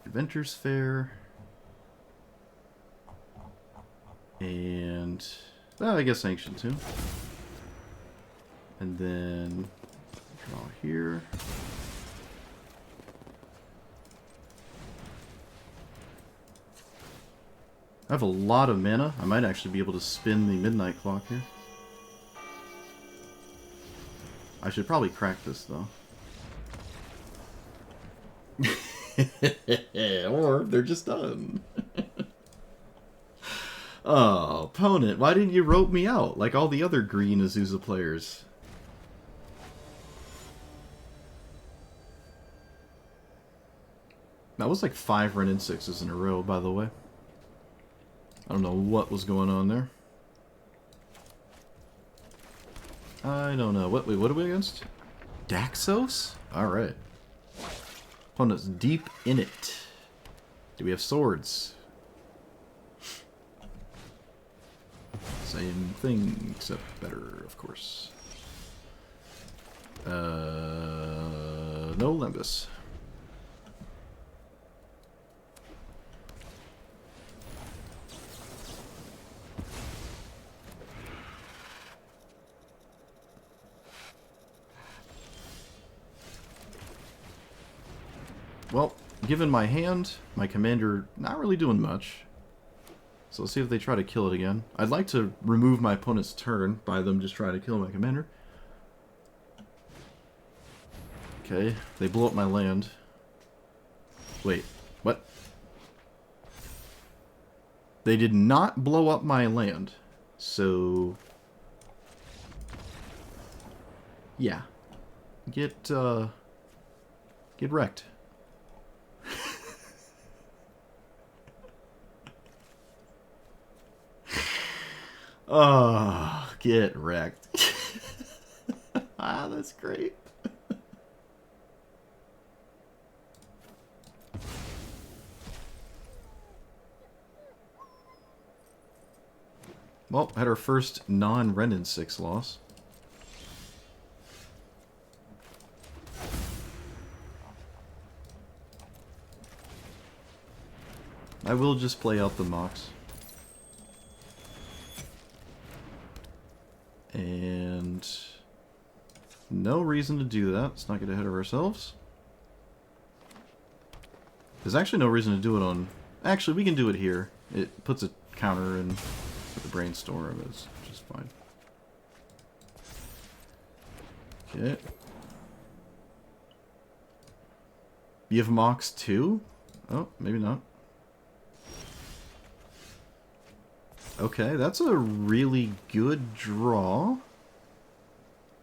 Adventures Fair. And well, I guess Ancient too. And then draw here. I have a lot of mana. I might actually be able to spin the midnight clock here. I should probably crack this though. Or they're just done. Oh, opponent, why didn't you rope me out like all the other green Azusa players? That was like 5 Renin 6s in a row, by the way. I don't know what was going on there. I don't know. Wait, what are we against? Daxos? Alright. Opponent's deep in it. Do we have swords? Same thing, except better, of course. No Limbus. Well, given my hand, my commander not really doing much. So let's see if they try to kill it again. I'd like to remove my opponent's turn by them just trying to kill my commander. Okay, they blow up my land. Wait, what? They did not blow up my land. So yeah. Get wrecked. Oh, get wrecked. Ah, that's great. Well, had our first non-Renin 6 loss. I will just play out the Mox. And no reason to do that. Let's not get ahead of ourselves. There's actually no reason to do it on... Actually, we can do it here. It puts a counter in with the brainstorm. It's just fine. Okay. You have Mox too? Oh, maybe not. Okay, that's a really good draw.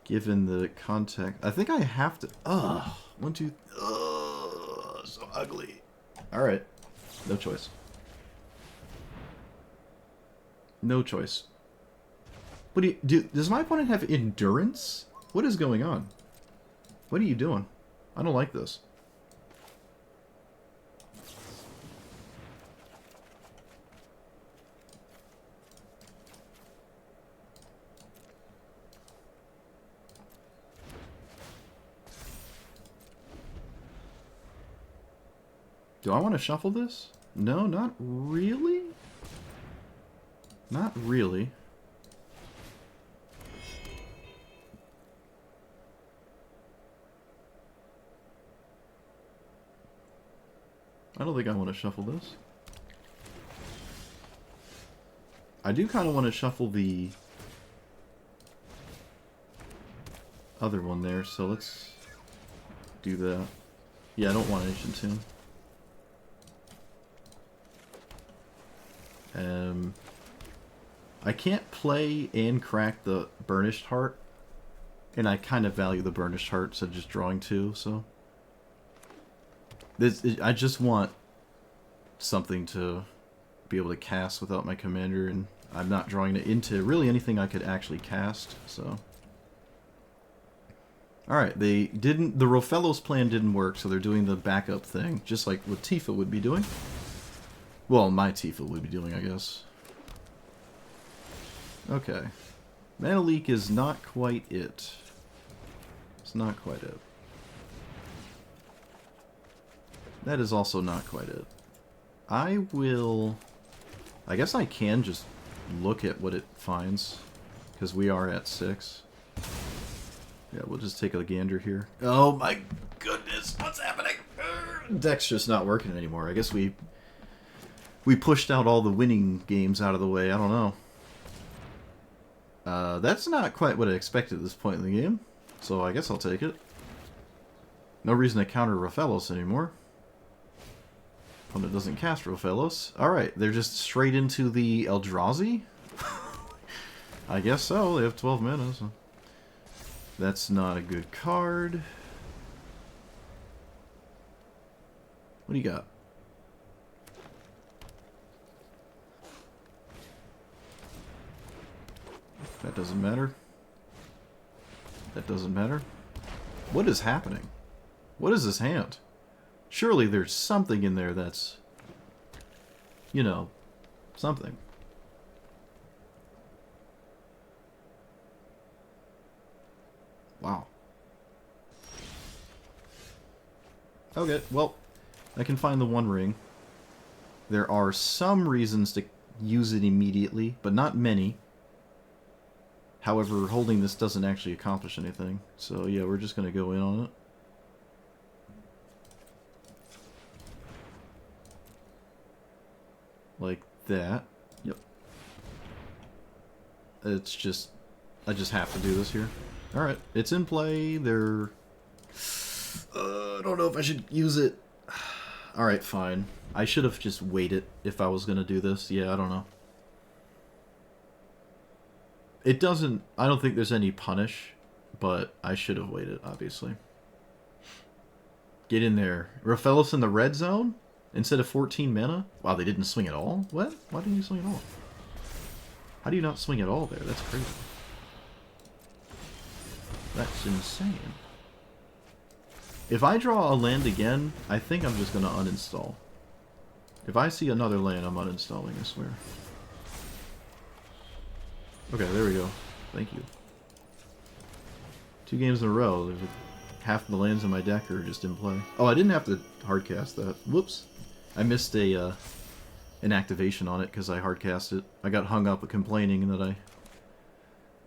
Given the context. I think I have to... Ugh. 1, 2... Ugh. So ugly. Alright. No choice. No choice. What do you... Does my opponent have endurance? What is going on? What are you doing? I don't like this. Do I want to shuffle this? No, not really. Not really. I don't think I want to shuffle this. I do kind of want to shuffle the other one there, so let's do that. Yeah, I don't want Ancient Tomb. I can't play and crack the Burnished Heart, and I kind of value the Burnished Heart, so just drawing 2, so... I just want something to be able to cast without my commander, and I'm not drawing it into really anything I could actually cast, so... Alright, they didn't... The Rofellos plan didn't work, so they're doing the backup thing, just like what Tifa would be doing. Well, my Tifa would be doing, I guess. Okay. Mana Leak is not quite it. It's not quite it. That is also not quite it. I will... I guess I can just look at what it finds, because we are at 6. Yeah, we'll just take a gander here. Oh my goodness, what's happening? Deck's just not working anymore. I guess we pushed out all the winning games out of the way. I don't know. That's not quite what I expected at this point in the game, so I guess I'll take it. No reason to counter Rofellos anymore. Opponent doesn't cast Rofellos. Alright, they're just straight into the Eldrazi? I guess so, they have 12 mana, so... That's not a good card. What do you got? That doesn't matter. That doesn't matter. What is happening? What is this hand? Surely there's something in there that's... You know, something. Wow. Okay, well, I can find the One Ring. There are some reasons to use it immediately, but not many. However, holding this doesn't actually accomplish anything. So yeah, we're just going to go in on it. Like that. Yep. It's just... I just have to do this here. Alright, it's in play. They're... I don't know if I should use it. Alright, fine. I should have just waited if I was going to do this. Yeah, I don't know. It doesn't... I don't think there's any punish, but I should have waited, obviously. Get in there. Rofellos in the red zone? Instead of 14 mana? Wow, they didn't swing at all? What? Why didn't you swing at all? How do you not swing at all there? That's crazy. That's insane. If I draw a land again, I think I'm just going to uninstall. If I see another land, I'm uninstalling, I swear. Okay, there we go. Thank you. 2 games in a row. Half the lands in my deck are just in play. Oh, I didn't have to hardcast that. Whoops. I missed a an activation on it because I hardcast it. I got hung up with complaining that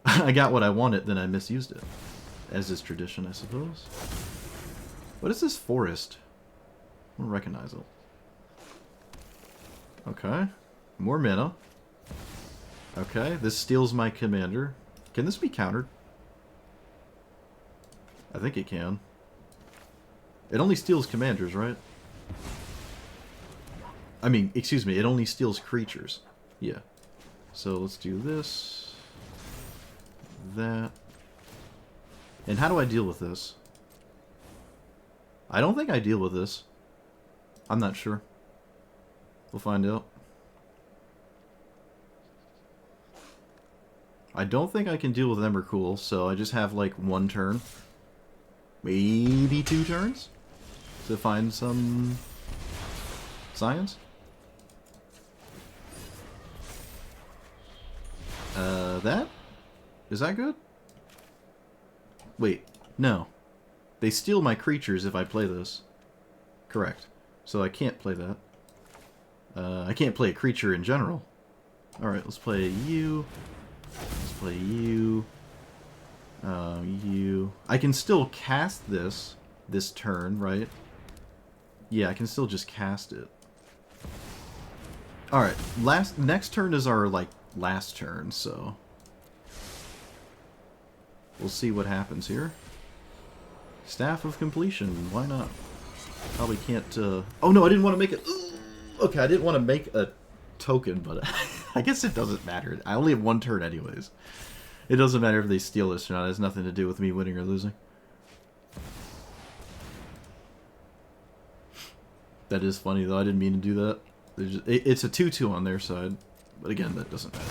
I got what I wanted, then I misused it. As is tradition, I suppose. What is this forest? I don't recognize it. Okay. More mana. Okay, this steals my commander. Can this be countered? I think it can. It only steals commanders, right? I mean, excuse me, it only steals creatures. Yeah. So let's do this. That. And how do I deal with this? I don't think I deal with this. I'm not sure. We'll find out. I don't think I can deal with Emrakul, so I just have like 1 turn. Maybe 2 turns? To find some... science? That? Is that good? Wait, no. They steal my creatures if I play this. Correct. So I can't play that. I can't play a creature in general. Alright, let's play you. Let's play you. You. I can still cast this turn, right? Yeah, I can still just cast it. Alright, next turn is our, like, last turn, so... We'll see what happens here. Staff of Completion, why not? Probably can't, Oh no, I didn't want to make it... Okay, I didn't want to make a token, but I guess it doesn't matter. I only have 1 turn anyways. It doesn't matter if they steal this or not. It has nothing to do with me winning or losing. That is funny, though. I didn't mean to do that. It's a 2-2 on their side. But again, that doesn't matter.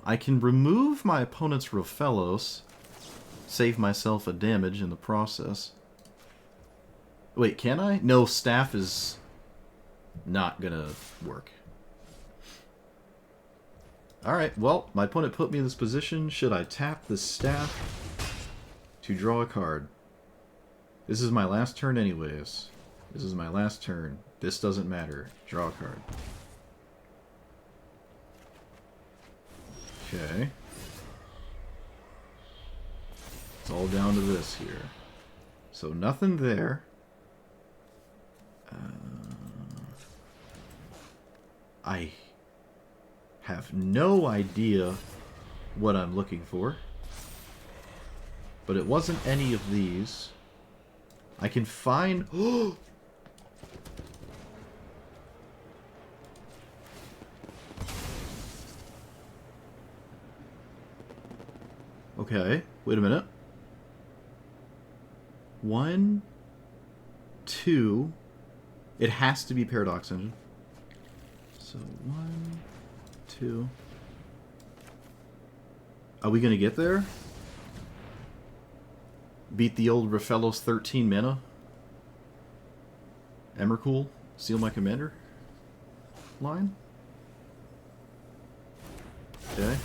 I can remove my opponent's Rofellos. save myself a damage in the process. Wait, can I? No, staff is not gonna work. Alright, well, my opponent put me in this position. Should I tap the staff to draw a card? This is my last turn anyways. This is my last turn. This doesn't matter. Draw a card. Okay. It's all down to this here. So nothing there. I have no idea what I'm looking for. But it wasn't any of these. I can find... Okay, wait a minute. 1, 2... It has to be Paradox Engine. So, 1, 2... Are we gonna get there? Beat the old Rafellos 13 mana? Emrakul? Seal my commander? Line? Okay.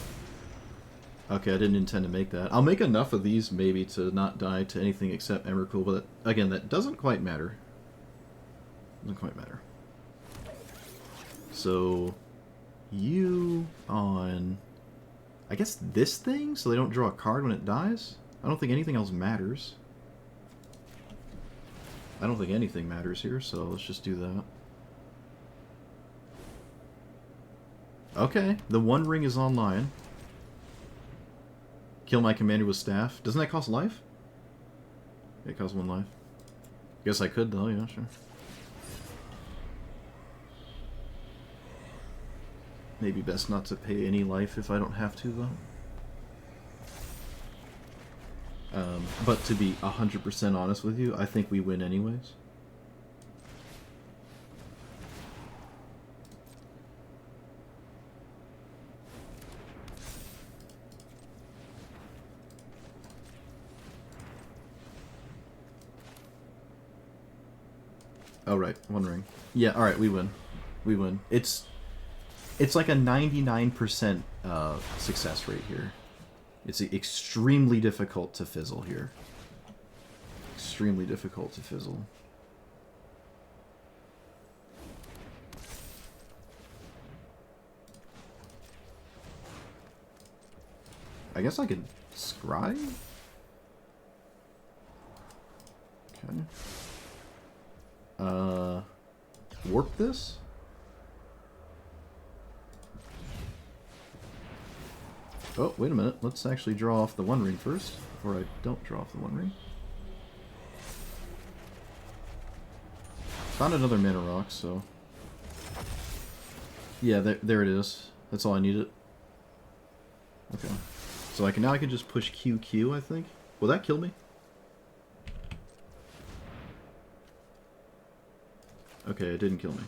Okay, I didn't intend to make that. I'll make enough of these, maybe, to not die to anything except Emrakul, but again, that doesn't quite matter. Doesn't quite matter. So, you on... I guess this thing, so they don't draw a card when it dies? I don't think anything else matters. I don't think anything matters here, so let's just do that. Okay, the One Ring is online. Kill my commander with staff. Doesn't that cost life? It costs 1 life. Guess I could though, yeah, sure. Maybe best not to pay any life if I don't have to though. But to be 100% honest with you, I think we win anyways. Oh right, One Ring. Yeah, alright, we win. We win. It's like a 99% success rate here. It's extremely difficult to fizzle here. Extremely difficult to fizzle. I guess I could scry? Okay. Warp this? Oh, wait a minute. Let's actually draw off the One Ring first, before I don't draw off the One Ring. Found another mana rock, so... Yeah, there it is. That's all I needed. Okay. So now I can just push QQ, I think. Will that kill me? Okay, it didn't kill me.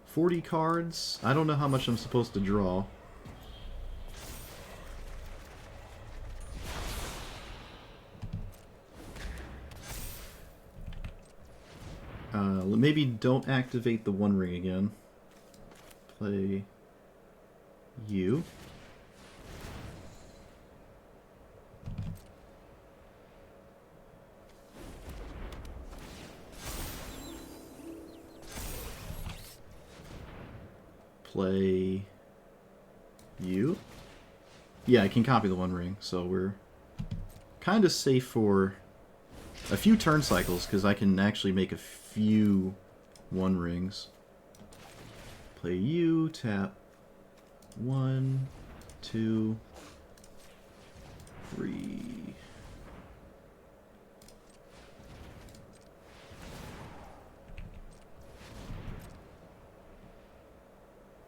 40 cards. I don't know how much I'm supposed to draw. Maybe don't activate the One Ring again. Play you. Play you. Yeah, I can copy the One Ring, so we're kind of safe for a few turn cycles, because I can actually make a few One Rings. Play you, tap 1, 2, 3.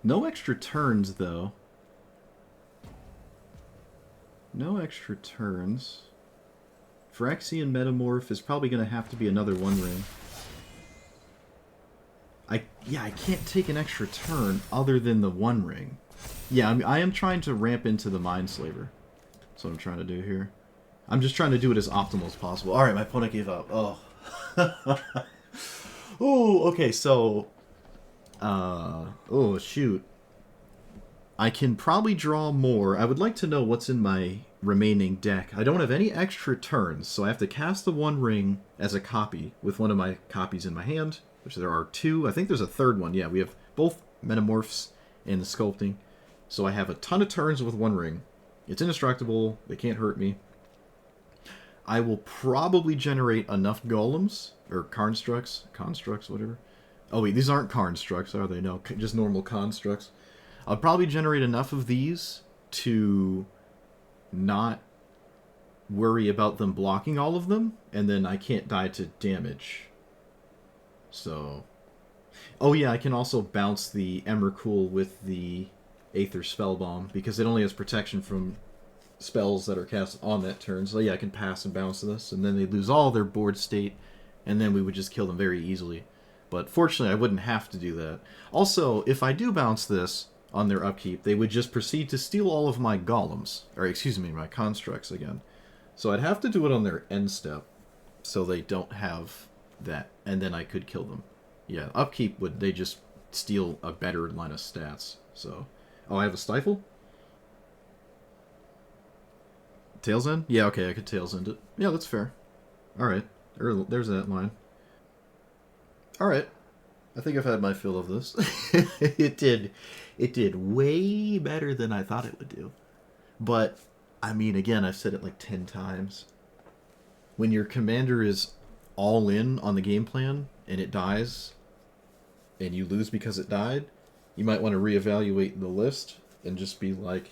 No extra turns, though. No extra turns. Phyrexian Metamorph is probably going to have to be another One Ring. I can't take an extra turn other than the One Ring. Yeah, I am trying to ramp into the Mindslaver. That's what I'm trying to do here. I'm just trying to do it as optimal as possible. All right, my opponent gave up. Oh. Oh, okay, so... oh, shoot. I can probably draw more. I would like to know what's in my remaining deck. I don't have any extra turns, so I have to cast the One Ring as a copy with one of my copies in my hand, which there are two. I think there's a third one. Yeah, we have both Metamorphs and the Sculpting. So I have a ton of turns with One Ring. It's indestructible. They can't hurt me. I will probably generate enough golems, or constructs, whatever. Oh wait, these aren't constructs, are they? No, just normal constructs. I'll probably generate enough of these to not worry about them blocking all of them, and then I can't die to damage. So... oh yeah, I can also bounce the Emrakul with the Aether Spellbomb, because it only has protection from spells that are cast on that turn. So yeah, I can pass and bounce this, and then they lose all their board state, and then we would just kill them very easily. But fortunately, I wouldn't have to do that. Also, if I do bounce this on their upkeep, they would just proceed to steal all of my golems, or excuse me, my constructs again. So I'd have to do it on their end step, so they don't have that, and then I could kill them. Yeah, upkeep would, they just steal a better line of stats. So, oh, I have a Stifle? Tails End? Yeah, okay, I could Tails End it. Yeah, that's fair. Alright, there's that line. Alright, I think I've had my fill of this. It did way better than I thought it would do. But, I mean, again, I've said it like 10 times. When your commander is all in on the game plan, and it dies, and you lose because it died, you might want to reevaluate the list, and just be like,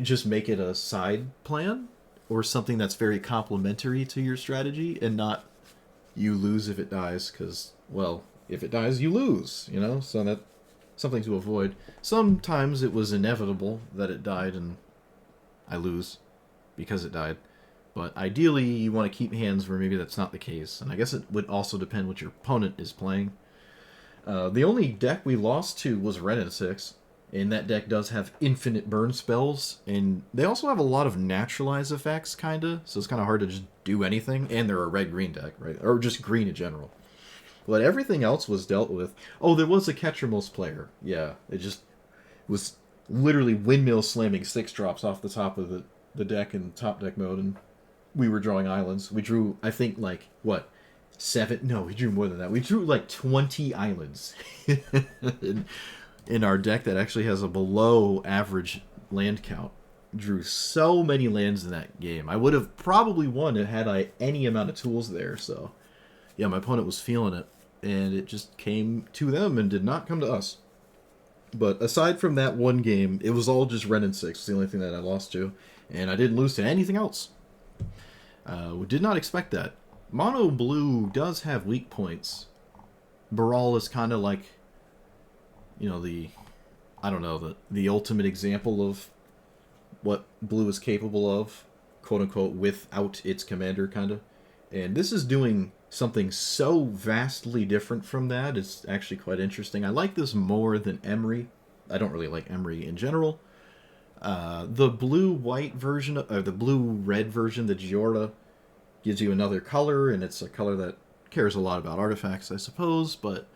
just make it a side plan, or something that's very complementary to your strategy, and not you lose if it dies, because, well, if it dies, you lose, you know? So that's something to avoid. Sometimes it was inevitable that it died, and I lose because it died. But ideally, you want to keep hands where maybe that's not the case. And I guess it would also depend what your opponent is playing. The only deck we lost to was Red and 6. And that deck does have infinite burn spells. And they also have a lot of naturalize effects, kind of. So it's kind of hard to just do anything. And they're a red-green deck, right? Or just green in general. But everything else was dealt with. Oh, there was a Ketchermos player. Yeah, it just was literally windmill slamming 6-drops off the top of the deck in top deck mode. And we were drawing islands. We drew, I think, like, what? 7? No, we drew more than that. We drew, like, 20 islands in our deck that actually has a below-average land count. Drew so many lands in that game. I would have probably won it had I any amount of tools there, so... yeah, my opponent was feeling it, and it just came to them and did not come to us. But aside from that one game, it was all just Ren and 6, the only thing that I lost to, and I didn't lose to anything else. We did not expect that. Mono Blue does have weak points. Brawl is kind of like, you know, I don't know, the ultimate example of what Blue is capable of, quote-unquote, without its commander, kind of. And this is doing something so vastly different from that. It's actually quite interesting. I like this more than Emery. I don't really like Emery in general. The blue-white version, or the blue-red version, the Giorda, gives you another color, and it's a color that cares a lot about artifacts, I suppose, but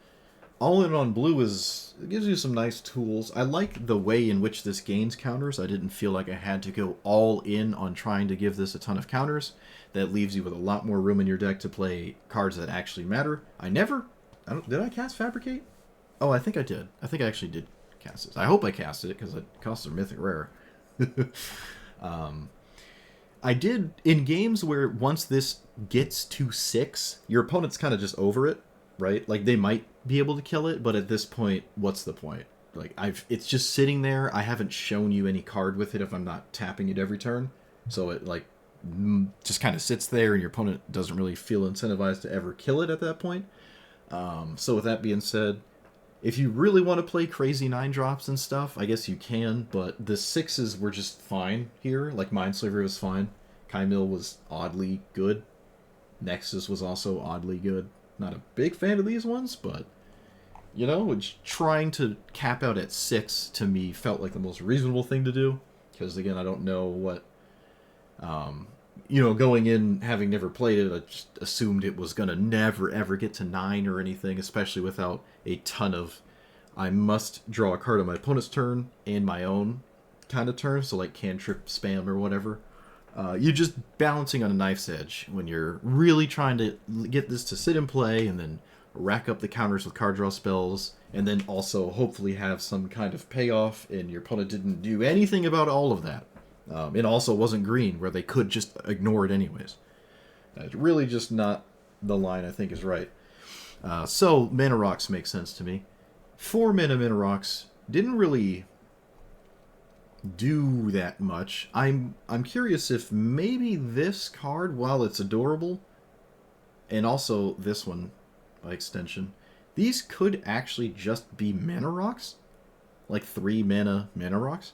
all in on blue it gives you some nice tools. I like the way in which this gains counters. I didn't feel like I had to go all in on trying to give this a ton of counters. That leaves you with a lot more room in your deck to play cards that actually matter. Did I cast Fabricate? Oh, I think I did. I think I actually did cast it. I hope I casted it, because it costs a mythic rare. I did, in games where once this gets to 6, your opponent's kind of just over it, right? Like, they might be able to kill it, but at this point, what's the point? Like, it's just sitting there. I haven't shown you any card with it if I'm not tapping it every turn. So it, like, just kind of sits there, and your opponent doesn't really feel incentivized to ever kill it at that point. So with that being said, if you really want to play crazy 9-drops and stuff, I guess you can, but the 6s were just fine here. Like, Mindslaver was fine. Chimil was oddly good. Nexus was also oddly good. Not a big fan of these ones, but, you know, trying to cap out at 6 to me felt like the most reasonable thing to do. Because, again, I don't know what... going in, having never played it, I just assumed it was going to never, ever get to 9 or anything, especially without a ton of... I must draw a card on my opponent's turn and my own kind of turn, so like cantrip, spam, or whatever. You're just balancing on a knife's edge when you're really trying to get this to sit in play and then rack up the counters with card draw spells, and then also hopefully have some kind of payoff, and your opponent didn't do anything about all of that. It also wasn't green, where they could just ignore it anyways. It's really just not the line I think is right. So, Mana Rocks make sense to me. 4 mana Mana Rocks didn't really do that much. I'm curious if maybe this card, while it's adorable, and also this one by extension, these could actually just be Mana Rocks, like 3 mana Mana Rocks,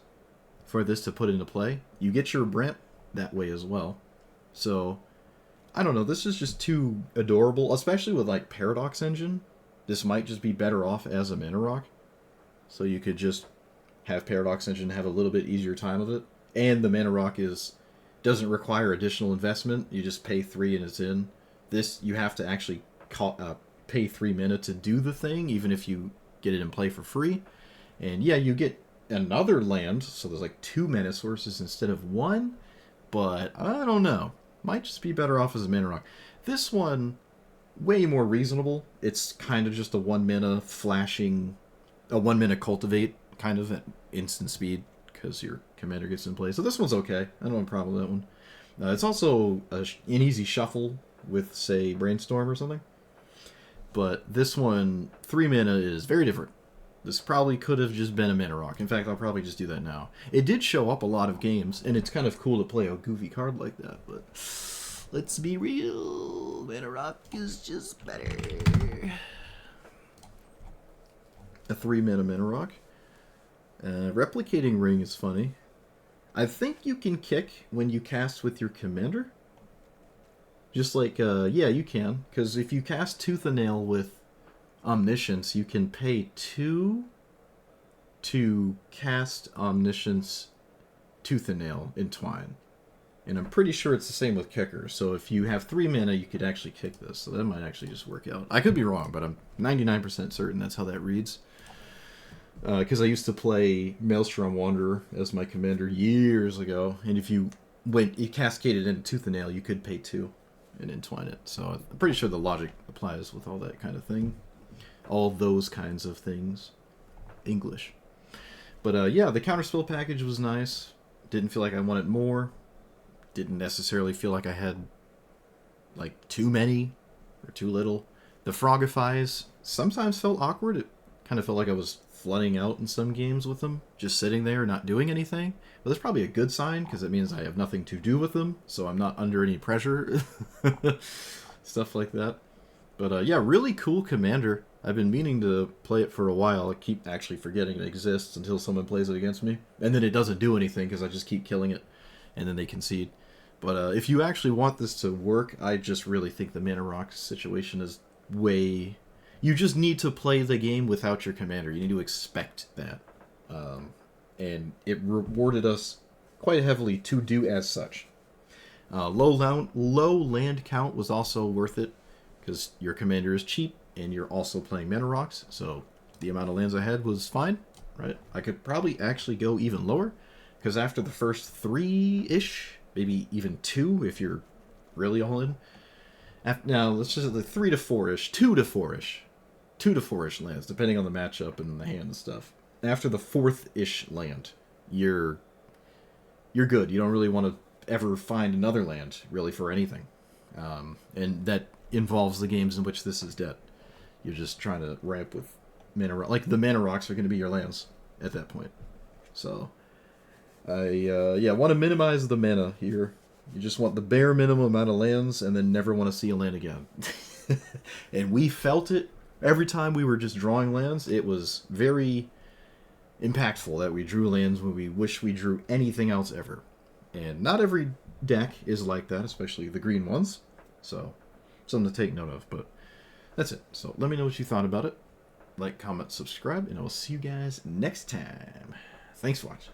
for this to put into play. You get your Brent that way as well. So, I don't know, this is just too adorable, especially with like Paradox Engine. This might just be better off as a Mana Rock. So you could just have Paradox Engine have a little bit easier time of it. And the Mana Rock doesn't require additional investment. You just pay 3 and it's in. This, you have to actually pay 3 mana to do the thing, even if you get it in play for free. And yeah, you get another land, so there's like 2 mana sources instead of 1. But I don't know. Might just be better off as a Mana Rock. This one, way more reasonable. It's kind of just a 1 mana flashing, a 1 mana cultivate kind of at instant speed because your commander gets in play. So this one's okay. I don't have a problem with that one. It's also an easy shuffle with, say, Brainstorm or something. But this one, 3 mana is very different. This probably could have just been a Mana Rock. In fact, I'll probably just do that now. It did show up a lot of games, and it's kind of cool to play a goofy card like that, but let's be real. Mana Rock is just better. A 3 mana Mana Rock. Replicating Ring is funny. I think you can kick when you cast with your commander. Just like, yeah, you can. Because if you cast Tooth and Nail with Omniscience, you can pay 2 to cast Omniscience Tooth and Nail Entwine. And I'm pretty sure it's the same with Kicker. So if you have 3 mana, you could actually kick this. So that might actually just work out. I could be wrong, but I'm 99% certain that's how that reads. Because I used to play Maelstrom Wanderer as my commander years ago. And if you cascaded into Tooth and Nail, you could pay 2 and entwine it. So I'm pretty sure the logic applies with all that kind of thing. All those kinds of things. English. But yeah, the counterspell package was nice. Didn't feel like I wanted more. Didn't necessarily feel like I had like too many or too little. The Frogifies sometimes felt awkward. It kind of felt like I was flooding out in some games with them, just sitting there not doing anything. But that's probably a good sign, because it means I have nothing to do with them, so I'm not under any pressure. Stuff like that. But yeah, really cool commander. I've been meaning to play it for a while. I keep actually forgetting it exists until someone plays it against me. And then it doesn't do anything because I just keep killing it. And then they concede. But if you actually want this to work, I just really think the Mana Rock situation is way... You just need to play the game without your commander. You need to expect that. And it rewarded us quite heavily to do as such. Low land count was also worth it, because your commander is cheap, and you're also playing Mana Rocks, so the amount of lands I had was fine, right? I could probably actually go even lower, because after the first 3-ish, maybe even 2 if you're really all in. Now, let's just say the 3 to 4-ish, 2 to 4-ish. 2 to 4-ish lands, depending on the matchup and the hand and stuff. After the 4th-ish land, you're good. You don't really want to ever find another land, really, for anything. And that involves the games in which this is dead. You're just trying to ramp with Mana Rock. Like, the Mana Rocks are going to be your lands at that point. So, I want to minimize the mana here. You just want the bare minimum amount of lands, and then never want to see a land again. And we felt it every time we were just drawing lands. It was very impactful that we drew lands when we wish we drew anything else ever. And not every deck is like that, especially the green ones. So, something to take note of. But that's it. So, let me know what you thought about it. Like, comment, subscribe, and I will see you guys next time. Thanks for watching.